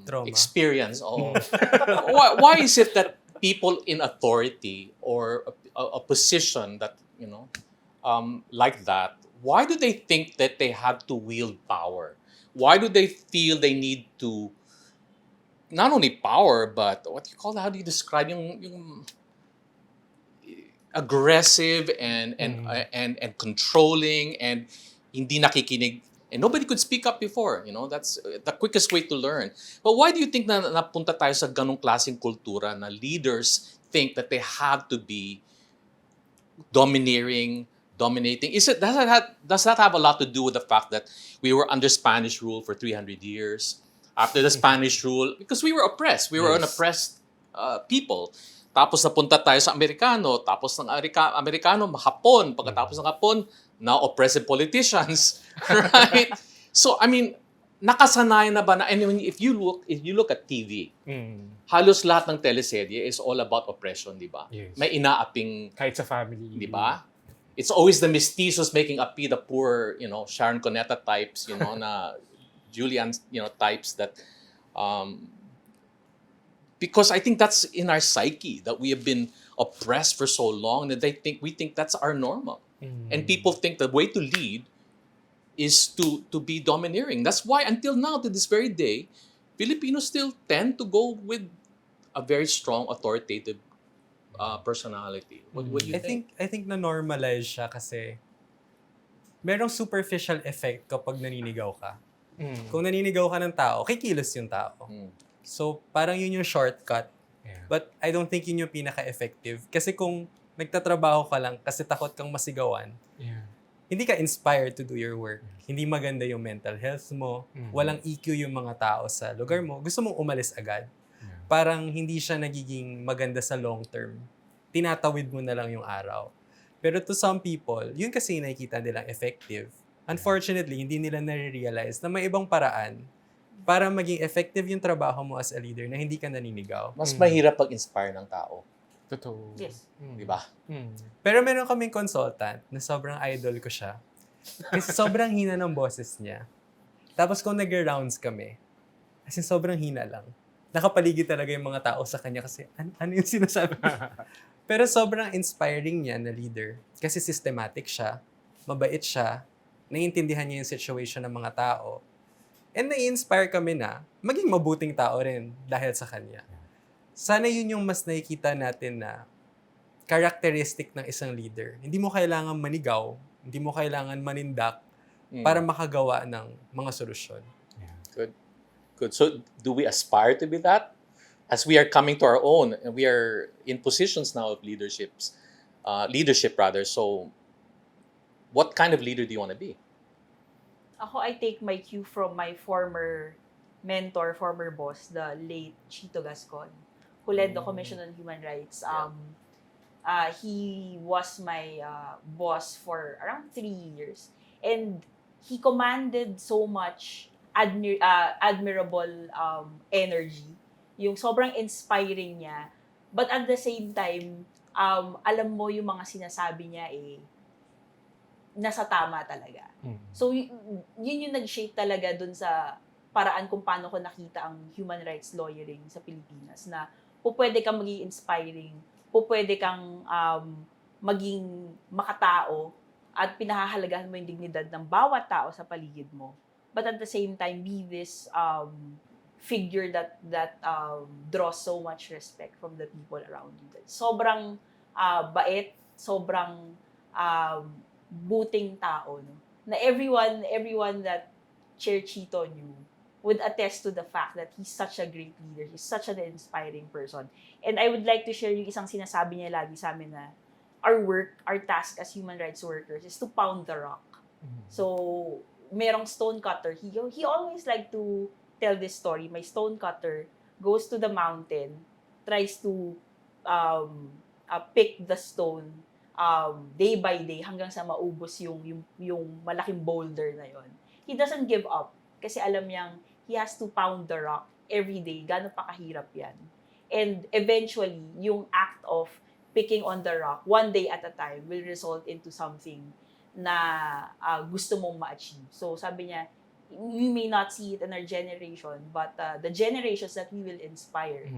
Trauma. experience. Oh. why is it that people in authority or a position that, like that, why do they think that they have to wield power? Why do they feel they need to, not only power, but what do you call that? How do you describe yung aggressive and controlling and hindi nakikinig, and nobody could speak up before, that's the quickest way to learn. But why do you think na napunta tayo sa ganong klaseng kultura na leaders think that they have to be dominating? Does that have a lot to do with the fact that we were under Spanish rule for 300 years? After the Spanish rule, because we were oppressed, we were an oppressed people. Tapos napunta tayo sa Amerikano, tapos ng Amerikano, Hapon, pagkatapos ng Hapon, now oppressive politicians, right? So, I mean, nakasanayan na ba na, and if you look at TV, halos lahat ng teleserye is all about oppression, di ba? Yes. May inaaping, Kahit sa family. di ba? It's always the mestizos making up the poor, Sharon Cuneta types, na Julian, types that, because I think that's in our psyche, that we have been oppressed for so long that we think that's our normal. And people think the way to lead is to be domineering. That's why until now, to this very day, Filipinos still tend to go with a very strong authoritative personality. What do you think? I think na-normalize siya kasi merong superficial effect kapag naninigaw ka. Kung naninigaw ka ng tao, kikilos yung tao. So, parang yun yung shortcut. Yeah. But I don't think yun yung pinaka-effective. Kasi kung nagtatrabaho ka lang kasi takot kang masigawan, Yeah. hindi ka inspired to do your work. hindi maganda yung mental health mo, Mhm. walang EQ yung mga tao sa lugar mo, gusto mong umalis agad. Yeah. Parang hindi siya nagiging maganda sa long term. Tinatawid mo na lang yung araw. Pero to some people, yun kasi yung nakikita nilang effective. Unfortunately, hindi nila nare-realize na may ibang paraan para maging effective yung trabaho mo as a leader na hindi ka naninigaw. Mas mahirap pag-inspire ng tao. Totoo. Yes. Di ba? Pero meron kaming consultant na sobrang idol ko siya. Kasi sobrang hina ng boses niya. Tapos kung nag-rounds kami, as in sobrang hina lang. Nakapaligid talaga yung mga tao sa kanya kasi ano yung sinasabi niya? Pero sobrang inspiring niya na leader. Kasi systematic siya, mabait siya, naiintindihan niya yung situation ng mga tao. And nai-inspire kami na maging mabuting tao rin dahil sa kanya. Sana yun yung mas nakikita natin na characteristic ng isang leader. Hindi mo kailangan manigaw, hindi mo kailangan manindak para makagawa ng mga solusyon. Good. So, do we aspire to be that? As we are coming to our own, and we are in positions now of leadership. So, what kind of leader do you want to be? Ako, I take my cue from my former mentor, former boss, the late Chito Gascon, who led the Commission on Human Rights. He was my boss for around 3 years. And he commanded so much admirable energy. Yung sobrang inspiring niya. But at the same time, alam mo yung mga sinasabi niya nasa tama talaga. So, yun yung nag-shape talaga dun sa paraan kung paano ko nakita ang human rights lawyering sa Pilipinas na pwede kang maging inspiring, pwede kang maging makatao at pinahahalagahan mo yung dignidad ng bawat tao sa paligid mo. But at the same time, be this figure that draws so much respect from the people around you. Sobrang bait, sobrang buting tao, no? Na everyone that Chair Chito knew would attest to the fact that he's such a great leader. He's such an inspiring person. And I would like to share yung isang sinasabi niya lagi sa amin na our task as human rights workers is to pound the rock. So, merong stone cutter. He always like to tell this story. My stone cutter goes to the mountain, tries to pick the stone day by day hanggang sa maubos yung malaking boulder na yon. He doesn't give up kasi alam niyang he has to pound the rock every day. Gano'n pa kahirap yan. And eventually, yung act of picking on the rock, one day at a time, will result into something na gusto mong ma-achieve. So sabi niya, we may not see it in our generation, but the generations that we will inspire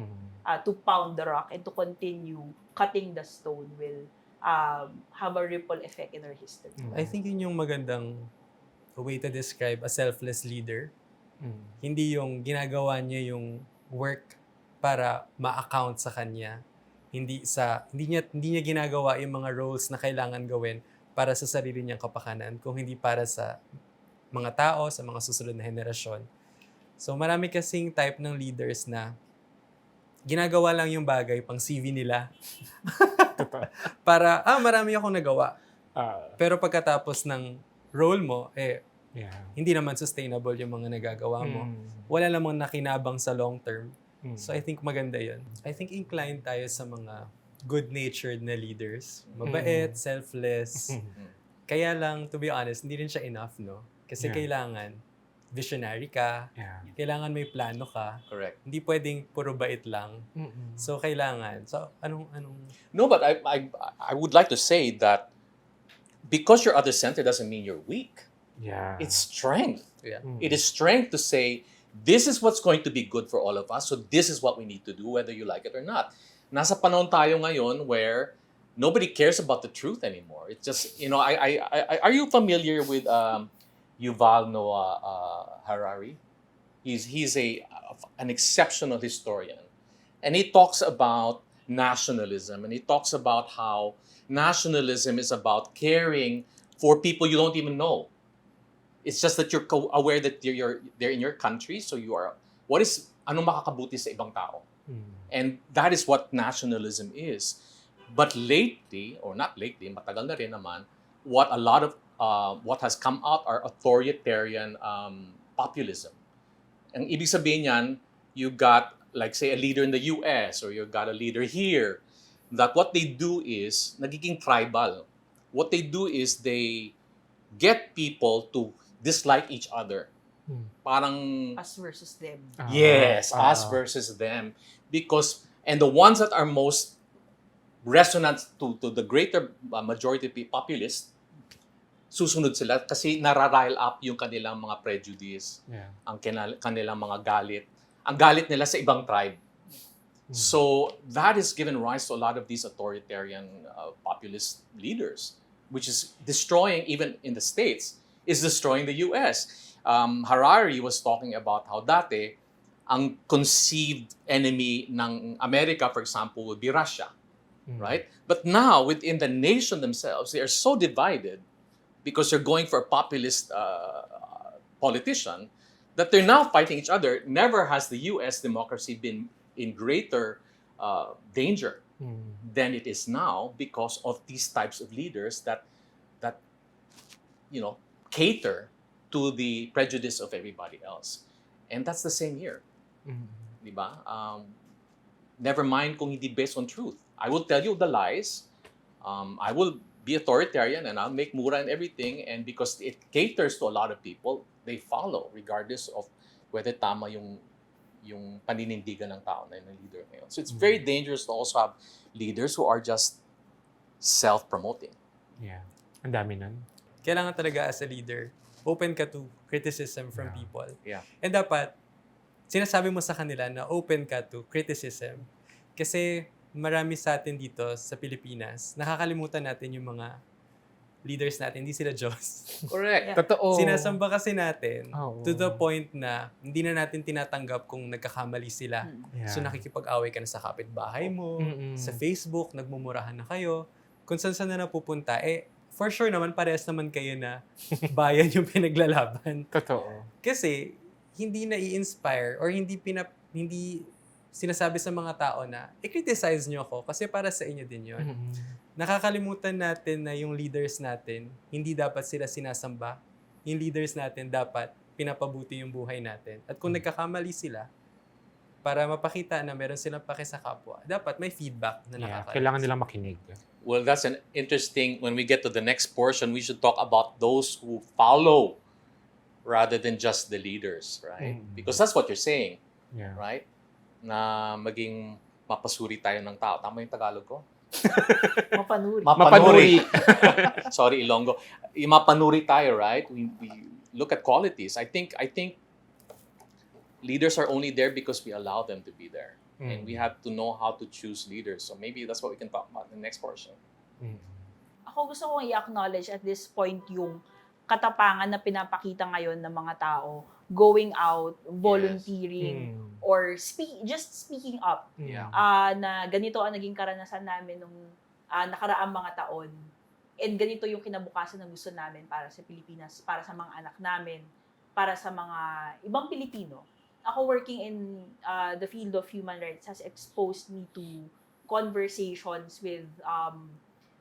to pound the rock and to continue cutting the stone will have a ripple effect in our history. I think yun yung magandang way to describe a selfless leader. Hindi yung ginagawa niya yung work para ma-account sa kanya. Hindi niya ginagawa yung mga roles na kailangan gawin para sa sarili niyang kapakanan, kung hindi para sa mga tao, sa mga susunod na henerasyon. So marami kasing type ng leaders na ginagawa lang yung bagay pang CV nila. Para, marami akong nagawa. Pero pagkatapos ng role mo, hindi naman sustainable yung mga nagagawa mo. Wala namang nakinabang sa long term. So I think maganda yun. I think inclined tayo sa mga good-natured na leaders. Mabait, selfless. Kaya lang, to be honest, hindi rin siya enough, no? Kasi kailangan visionary ka, kailangan may plano ka. Correct. Hindi pwedeng puro bait lang. So kailangan. So anong No, but I would like to say that because you're other-centered doesn't mean you're weak. Yeah. It's strength. Yeah. It is strength to say, this is what's going to be good for all of us, so this is what we need to do, whether you like it or not. Nasa panahon tayo ngayon where nobody cares about the truth anymore. It's just, are you familiar with Yuval Noah Harari? He's an exceptional historian. And he talks about nationalism, and he talks about how nationalism is about caring for people you don't even know. It's just that you're aware that they're in your country, so you are, anong makakabuti sa ibang tao? And that is what nationalism is. But lately, or not lately, matagal na rin naman, what a lot of what has come out are authoritarian populism. Ang ibig sabihin niyan, you got, like say, a leader in the US or you got a leader here, that what they do is, nagiging tribal. What they do is they get people to dislike each other. Parang, Us versus them. yes, us versus them. Because, and the ones that are most resonant to the greater majority of the populace, susunod sila kasi nararile up yung kanilang mga prejudice, Yeah. ang kanilang mga galit. Ang galit nila sa ibang tribe. So that has given rise to a lot of these authoritarian populist leaders, which is destroying, even in the States, is destroying the US. Harari was talking about how dati, ang conceived enemy ng America, for example, would be Russia. Right? But now, within the nation themselves, they are so divided because they're going for a populist politician that they're now fighting each other. Never has the U.S. democracy been in greater danger than it is now because of these types of leaders that cater to the prejudice of everybody else. And that's the same here. Di ba? Never mind kung hindi based on truth. I will tell you the lies. I will be authoritarian and I'll make mura and everything. And because it caters to a lot of people, they follow regardless of whether tama yung paninindigan ng tao na yung leader ngayon. So it's very dangerous to also have leaders who are just self-promoting. Yeah. Ang dami nun. Kailangan talaga as a leader, open ka to criticism from people. Yeah. And dapat, sinasabi mo sa kanila na open ka to criticism. Kasi marami sa atin dito sa Pilipinas, nakakalimutan natin yung mga leaders natin, hindi sila Diyos. Correct. Yeah. Totoo. Sinasamba kasi natin Oo. to the point na hindi na natin tinatanggap kung nagkakamali sila. Yeah. So nakikipag-away ka na sa kapitbahay mo, Mm-mm. sa Facebook, nagmumurahan na kayo. Kung saan na napupunta, for sure naman, parehas naman kayo na bayan yung pinaglalaban. Totoo. Kasi, hindi na-i-inspire or hindi sinasabi sa mga tao na, i-criticize nyo ako kasi para sa inyo din yun. Nakakalimutan natin na yung leaders natin, hindi dapat sila sinasamba. Yung leaders natin dapat pinapabuti yung buhay natin. At kung nagkakamali sila, para mapakita na meron silang pake sa kapwa, dapat may feedback na Yeah. nakakalimutan. Kailangan nilang makinig. Well, that's an interesting, when we get to the next portion, we should talk about those who follow rather than just the leaders, right? Because that's what you're saying, Yeah. right? Na maging mapasuri tayo ng tao. Tama yung Tagalog ko? Mapanuri. Mapanuri. Sorry, Ilonggo. Yung mapanuri tayo, right? We look at qualities. I think leaders are only there because we allow them to be there. And we have to know how to choose leaders. So maybe that's what we can talk about in the next portion. Ako gusto kong i-acknowledge at this point yung katapangan na pinapakita ngayon ng mga tao going out, volunteering, or just speaking up. Yeah. Na ganito ang naging karanasan namin nung nakaraang mga taon. And ganito yung kinabukasan na gusto namin para sa Pilipinas, para sa mga anak namin, para sa mga ibang Pilipino. Ako working in the field of human rights has exposed me to conversations with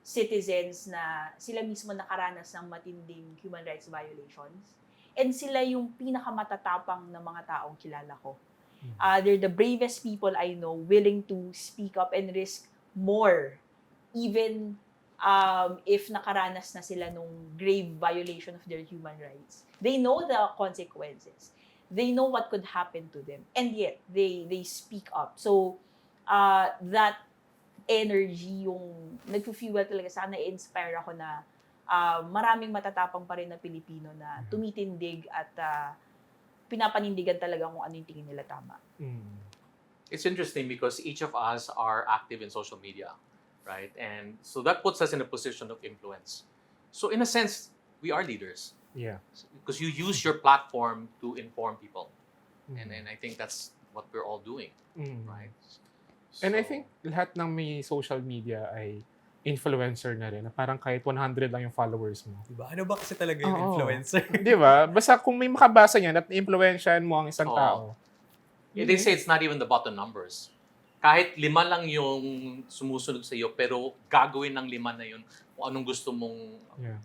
citizens na sila mismo nakaranas ng matinding human rights violations. And sila yung pinakamatatapang na mga taong kilala ko. They're the bravest people I know, willing to speak up and risk more, even if nakaranas na sila nung grave violation of their human rights. They know the consequences. They know what could happen to them. And yet, they speak up. So, that energy yung nag-fuel talaga sa akin, na-inspire ako na maraming matatapang pa rin na Pilipino na tumitindig at pinapanindigan talaga kung ano yung tingin nila tama. It's interesting because each of us are active in social media, right? And so that puts us in a position of influence. So in a sense, we are leaders. Yeah. Because you use your platform to inform people. And I think that's what we're all doing, right? And I So- think lahat ng may social media ay influencer na rin. Na parang kahit 100 lang yung followers mo. Diba? Ano ba kasi talaga yung Oo. influencer? Di ba? Basta kung may makabasa niyan at influensyahan mo ang isang Oo. tao. They say it's not even about the numbers. Kahit 5 lang yung sumusunod sa iyo, pero gagawin ng 5 na yun kung anong gusto mong Yeah.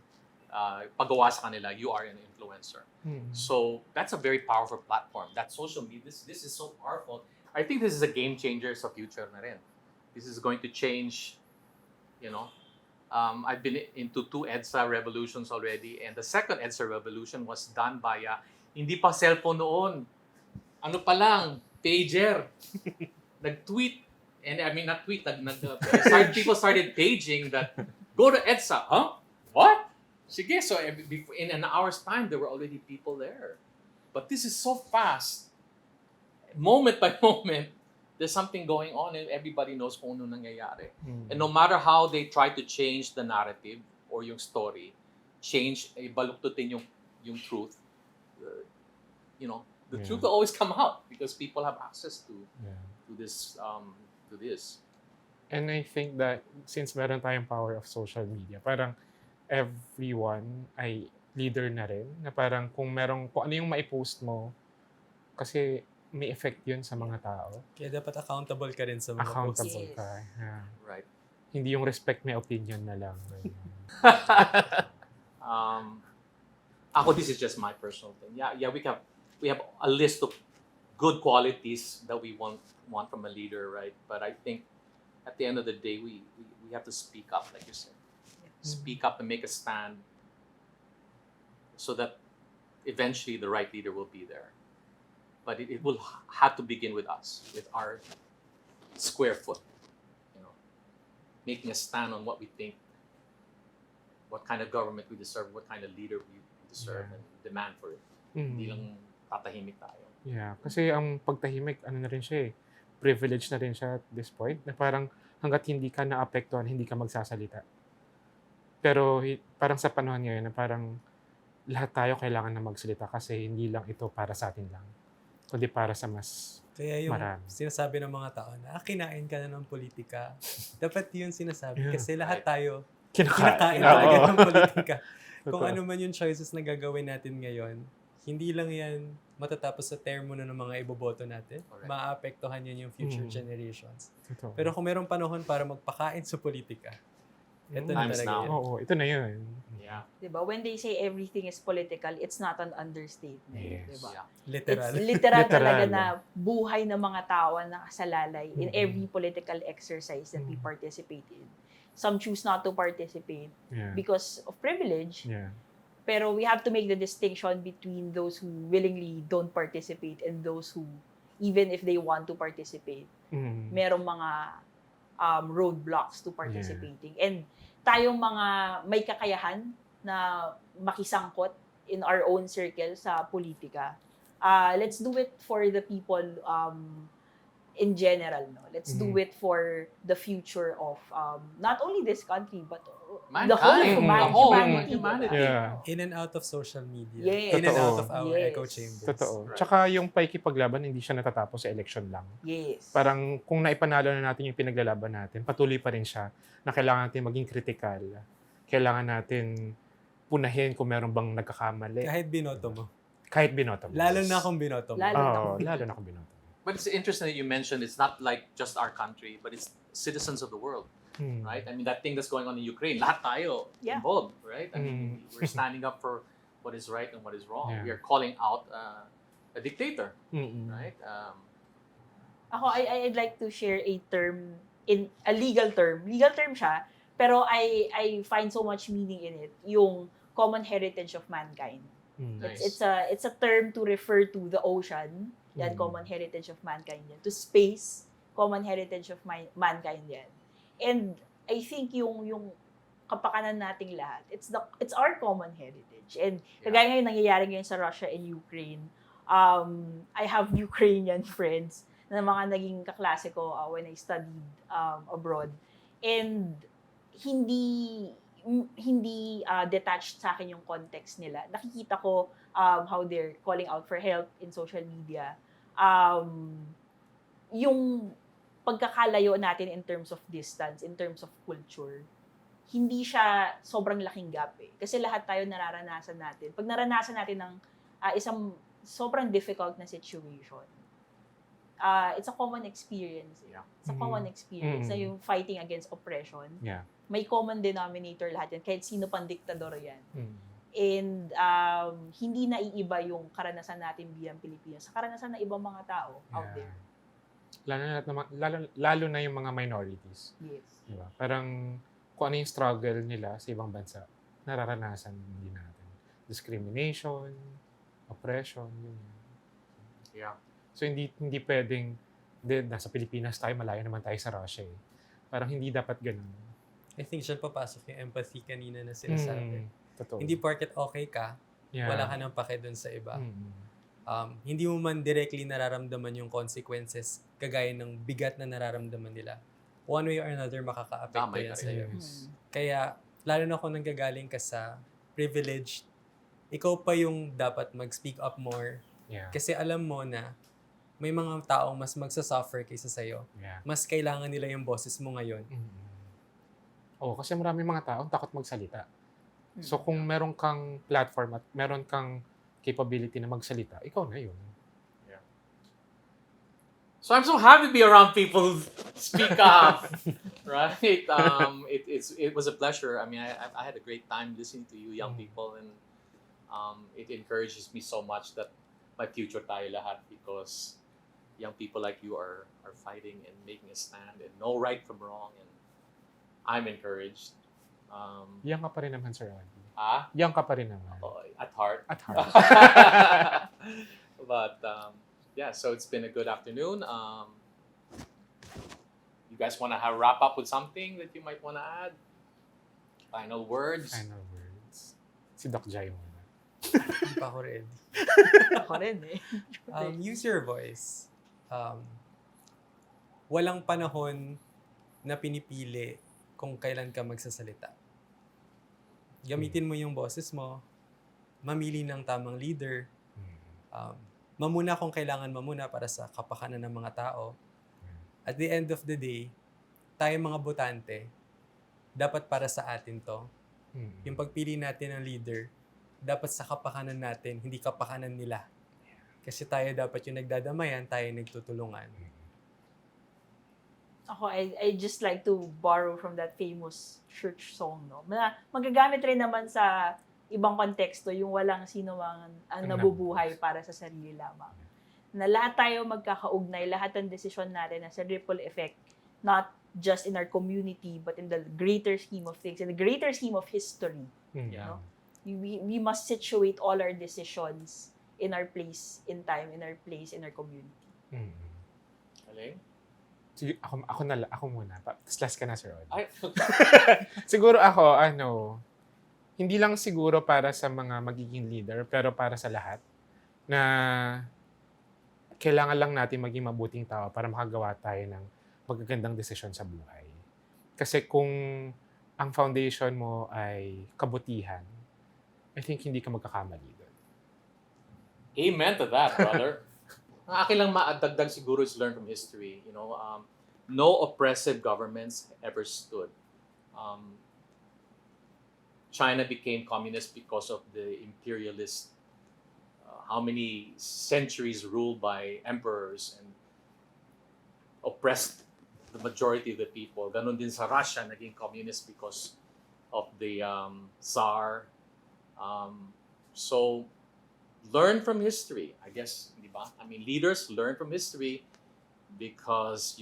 pagawa sa kanila, you are an influencer. Mm. So that's a very powerful platform. That social media, this is so powerful. I think this is a game changer sa future na rin. This is going to change, you know. I've been into 2 EDSA revolutions already, and the second EDSA revolution was done by, hindi pa cellphone noon. Ano pa lang, pager. Nag-tweet, and I mean, not tweet, people started paging that, go to EDSA. Huh? What? Sige, so in an hour's time, there were already people there. But this is so fast. Moment by moment, there's something going on and everybody knows kung ano nangyayari. And no matter how they try to change the narrative or yung story, baluktutin yung truth, you know, the truth will always come out because people have access to this. And I think that since meron tayong power of social media, parang everyone ay leader na rin. Na parang kung ano yung maipost mo, kasi may effect yun sa mga tao. Kaya dapat accountable ka rin sa mga Accountable posts. ka. Yeah. Right. Hindi yung respect my opinion na lang. Ako, this is just my personal thing. Yeah, we have a list of good qualities that we want from a leader, right? But I think at the end of the day, we have to speak up, like you said. Speak up and make a stand so that eventually the right leader will be there. But it will have to begin with us, with our square foot, you know, making a stand on what we think, what kind of government we deserve, what kind of leader we deserve, and demand for it. Hindi lang tatahimik tayo. Yeah, kasi ang pagtahimik, ano na rin siya privilege na rin siya at this point, na parang hanggat hindi ka naapektuhan, hindi ka magsasalita. Pero parang sa panahon ngayon, na parang lahat tayo kailangan na magsalita kasi hindi lang ito para sa atin lang, kundi para sa mas Kaya yung marami. sinasabi ng mga tao na, kinain ka na ng politika. Dapat yun sinasabi. Yeah. Kasi lahat tayo, Kinakain. kinakain talaga Oo. ng politika. Kung Totoo. ano man yung choices na gagawin natin ngayon, hindi lang yan matatapos sa term na ng mga iboboto natin. Correct. Maapektuhan yan yung future Mm. generations. Totoo. Pero kung merong panahon para magpakain sa politika, ito na Times talaga now. yun. Oo, ito na yun. Yeah. Diba? When they say everything is political, it's not an understatement. Yes. Diba? Yeah. Literal. It's literal talaga Literal. na buhay ng mga tao na nakasalalay in Mhm. every political exercise that we Mhm. participate in. Some choose not to participate Yeah. because of privilege, Yeah. pero we have to make the distinction between those who willingly don't participate and those who, even if they want to participate, Mm. merong mga roadblocks to participating. And tayong mga may kakayahan na makisangkot in our own circle sa politika, let's do it for the people in general. No? Let's do Mhm. it for the future of not only this country, but Mankind. the whole of Mhm. humanity. The whole humanity. Yeah. In and out of social media. Yes. In and out Totoo. of our Yes. echo chambers. Totoo. Right. Tsaka yung pakikipaglaban, hindi siya natatapos sa election lang. Yes. Parang kung naipanalo na natin yung pinaglalaban natin, patuloy pa rin siya na kailangan natin maging critical. Kailangan natin punahin kung meron bang nagkakamali. Kahit binoto mo. Kahit binoto mo. Lalo na kung binoto mo. Lalo na Oo, kung lalo na kung binoto mo. But it's interesting that you mentioned it's not like just our country, but it's citizens of the world, Hmm. right? I mean, that thing that's going on in Ukraine, lahat tayo Yeah. involved, right? I mean, we're standing up for what is right and what is wrong. Yeah. We are calling out a dictator, Mm-mm. right? Ako, I'd like to share a term, in a legal term. Legal term siya, pero I find so much meaning in it. Yung common heritage of mankind. Mm. Nice. It's a term to refer to the ocean. Yan, Mm. common heritage of mankind yan. To space, common heritage of mankind yan. And I think yung kapakanan nating lahat, it's our common heritage. And kagaya ngayon nangyayari ngayon sa Russia and Ukraine, I have Ukrainian friends na mga naging kaklase ko when I studied abroad. And hindi detached sa akin yung context nila. Nakikita ko how they're calling out for help in social media. Yung pagkakalayo natin in terms of distance, in terms of culture, hindi siya sobrang laking gap eh. Kasi lahat tayo nararanasan natin. Pag naranasan natin ng isang sobrang difficult na situation, it's a common experience. Yeah. It's a common experience na Mm. yung fighting against oppression. Yeah. May common denominator lahat yan, kahit sino pang diktador yan. Mm. And hindi naiiba yung karanasan natin bilang Pilipinas sa karanasan ng ibang mga tao out Yeah. there. Lalo na yung mga minorities. Yes. Diba? Parang kung ano yung struggle nila sa ibang bansa, nararanasan din natin. Discrimination, oppression, yun. Yeah. So hindi pwedeng, nasa Pilipinas tayo, malayo naman tayo sa Russia eh. Parang hindi dapat ganun. I think dyan papasok yung empathy kanina na sinasabi. Totoo. Hindi porket okay ka, Yeah. wala ka ng pake dun sa iba. Mm. Hindi mo man directly nararamdaman yung consequences kagaya ng bigat na nararamdaman nila. One way or another, makaka-apekto Tama yan ka sa'yo. rin. Mm. Kaya, lalo na kung nanggagaling ka sa privileged, ikaw pa yung dapat mag-speak up more. Yeah. Kasi alam mo na may mga taong mas magsasuffer kaysa sa'yo. Yeah. Mas kailangan nila yung boses mo ngayon. Kasi maraming mga taong takot magsalita. Mm. So kung meron kang platform at meron kang capability na magsalita, ikaw na yun. So I'm so happy to be around people who speak up, right? It was a pleasure. I mean, I had a great time listening to you young people, and it encourages me so much that my future tayo lahat, because young people like you are fighting and making a stand and know right from wrong, and I'm encouraged. Young ka pa rin naman, Sir Andy. Ah, Young ka pa rin naman. at heart. At heart. But yeah, so it's been a good afternoon. You guys want to wrap up with something that you might want to add? Final words? Final words. Si Doc Jai muna. Hindi pa ako ready. Ako rin eh. Use your voice. Walang panahon na pinipili kung kailan ka magsasalita. Gamitin mo yung boses mo, mamili ng tamang leader, mamuna kung kailangan mamuna para sa kapakanan ng mga tao. At the end of the day, tayo mga botante, dapat para sa atin to. Yung pagpili natin ng leader, dapat sa kapakanan natin, hindi kapakanan nila. Kasi tayo dapat yung nagdadamayan, tayo yung nagtutulungan. Ako, I just like to borrow from that famous church song, no? Magagamit rin naman sa ibang konteksto, yung walang sino mang ang nabubuhay para sa sarili lamang. Na lahat tayo magkakaugnay, lahat ng desisyon natin has a ripple effect, not just in our community, but in the greater scheme of things, in the greater scheme of history. Yeah. No? We must situate all our decisions in our place in time, in our place in our community. Aling? Sige, ako muna. Tapos last ka na, Sir Od. Ay, Siguro ako, hindi lang siguro para sa mga magiging leader, pero para sa lahat, na kailangan lang natin maging mabuting tao para makagawa tayo ng magagandang desisyon sa buhay. Kasi kung ang foundation mo ay kabutihan, I think hindi ka magkakamali doon. amen to that, brother. Ang akin lang maadagdag siguro is learn from history. You know, no oppressive governments ever stood. China became communist because of the imperialist, how many centuries ruled by emperors and oppressed the majority of the people. Ganon din sa Russia, naging communist because of the Tsar. So, learn from history, I guess, di ba? I mean, leaders learn from history because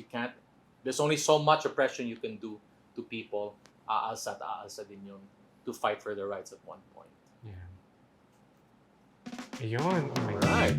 there's only so much oppression you can do to people, aalsa din yun, to fight for their rights at one point. Yeah. Ayun. Oh my God. Alright.